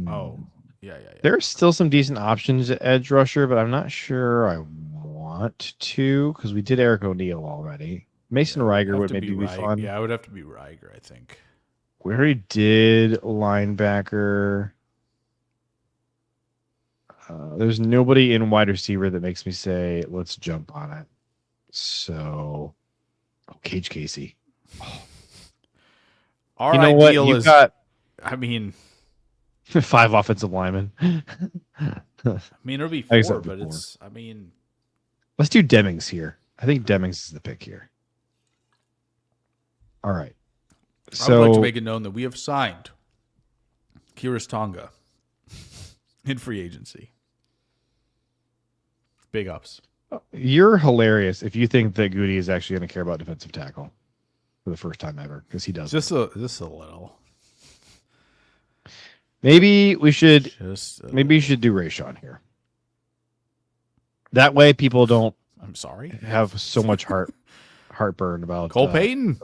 Oh, yeah. There's still some decent options at edge rusher, but I'm not sure I want to because we did Eric O'Neal already. Mason Riger would maybe be fun. Yeah, I would have to be Riger, I think. We already did linebacker. There's nobody in wide receiver that makes me say, let's jump on it. So, Cage Casey. Our you know what? ideal You've is, got, I mean, 5 offensive linemen. it'll be 4, but it's, let's do Demings here. I think Demings is the pick here. All right. I would like to make it known that we have signed Kiris Tonga in free agency. Big ups. You're hilarious if you think that Goody is actually going to care about defensive tackle for the first time ever, because he does. Just a little. Maybe we should. Maybe you should do Rashan here. That way, people don't. I'm sorry. Have so much heartburn about Cole Payton.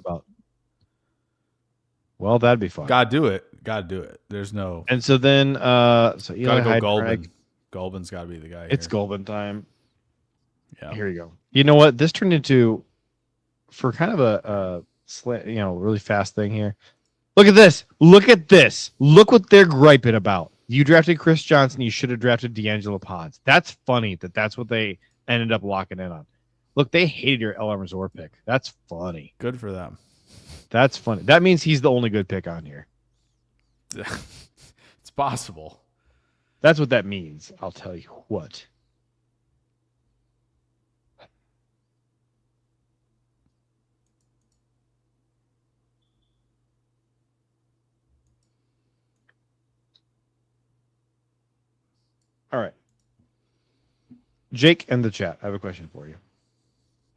Well, that'd be fun. Gotta do it. There's no. And so then, so Eli gotta go Hyde, Golban. Golban's got to be the guy. It's Golban time. Yeah. Here you go. You know what? This turned into, for kind of a really fast thing here. Look at this. Look what they're griping about. You drafted Chris Johnson. You should have drafted D'Angelo Pods. That's funny that's what they ended up locking in on. Look, they hated your El Resort pick. That's funny. Good for them. That's funny. That means he's the only good pick on here. It's possible. That's what that means. I'll tell you what. All right. Jake and the chat, I have a question for you.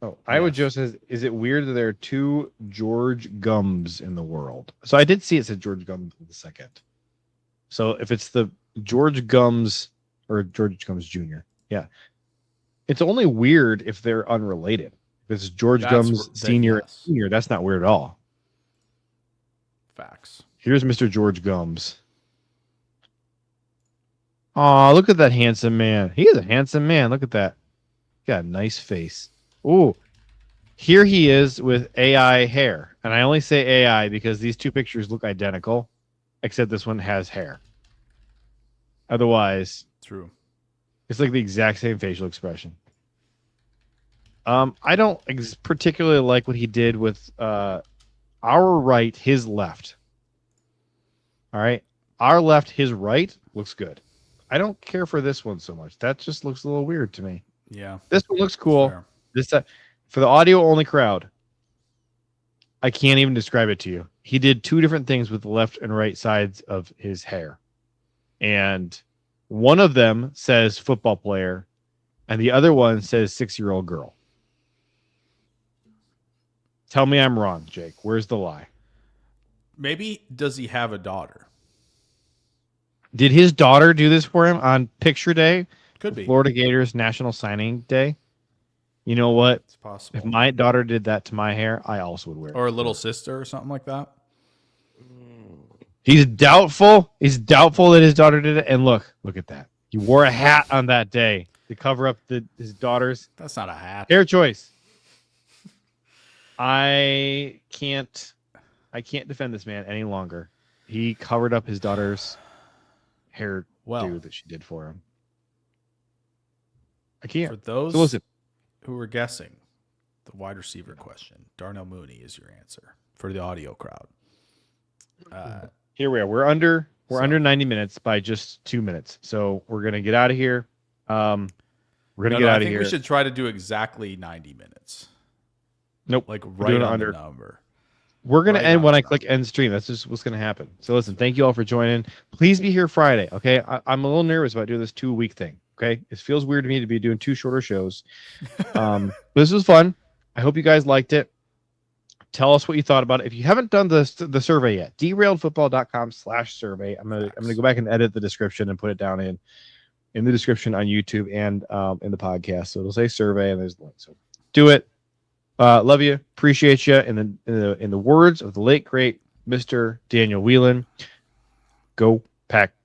Oh, Iowa Joe says, is it weird that there are 2 George Gums in the world? So I did see it said George Gums the second. So if it's the George Gums or George Gums Jr., yeah. It's only weird if they're unrelated. If it's George Gums Senior, Senior, that's not weird at all. Facts. Here's Mr. George Gums. Aw, look at that handsome man. He is a handsome man. Look at that. Got a nice face. Ooh. Here he is with AI hair. And I only say AI because these two pictures look identical, except this one has hair. Otherwise, True. it's like the exact same facial expression. I don't particularly like what he did with our right, his left. All right. Our left, his right looks good. I don't care for this one so much. That just looks a little weird to me. Yeah. This one looks cool. Fair. This for the audio only crowd, I can't even describe it to you. He did two different things with the left and right sides of his hair. And one of them says football player, and the other one says 6-year-old girl. Tell me I'm wrong, Jake. Where's the lie? Maybe does he have a daughter? Did his daughter do this for him on picture day? Could be. Florida Gators National Signing Day. You know what? It's possible. If my daughter did that to my hair, I also would wear it. Or a little sister or something like that. He's doubtful. He's doubtful that his daughter did it. And look at that. He wore a hat on that day to cover up his daughter's That's not a hat. hair choice. I can't defend this man any longer. He covered up his daughter's hair do that she did for him. I can't. For those So listen, who were guessing, the wide receiver question, Darnell Mooney is your answer for the audio crowd. here we are. We're under 90 minutes by just 2 minutes. So we're gonna get out of here. We're gonna get out of here. I think we should try to do exactly 90 minutes. Nope. Like We're right doing on under. the number. We're going to Right end on when the I click end stream. That's just what's going to happen. So listen, thank you all for joining. Please be here Friday, okay? I'm a little nervous about doing this 2-week thing, okay? It feels weird to me to be doing 2 shorter shows. But this was fun. I hope you guys liked it. Tell us what you thought about it. If you haven't done the survey yet, derailedfootball.com/survey. I'm gonna go back and edit the description and put it down in the description on YouTube and in the podcast. So it'll say survey and there's the link. So do it. Love you, appreciate you. In the words of the late great Mr. Daniel Whelan, go Pack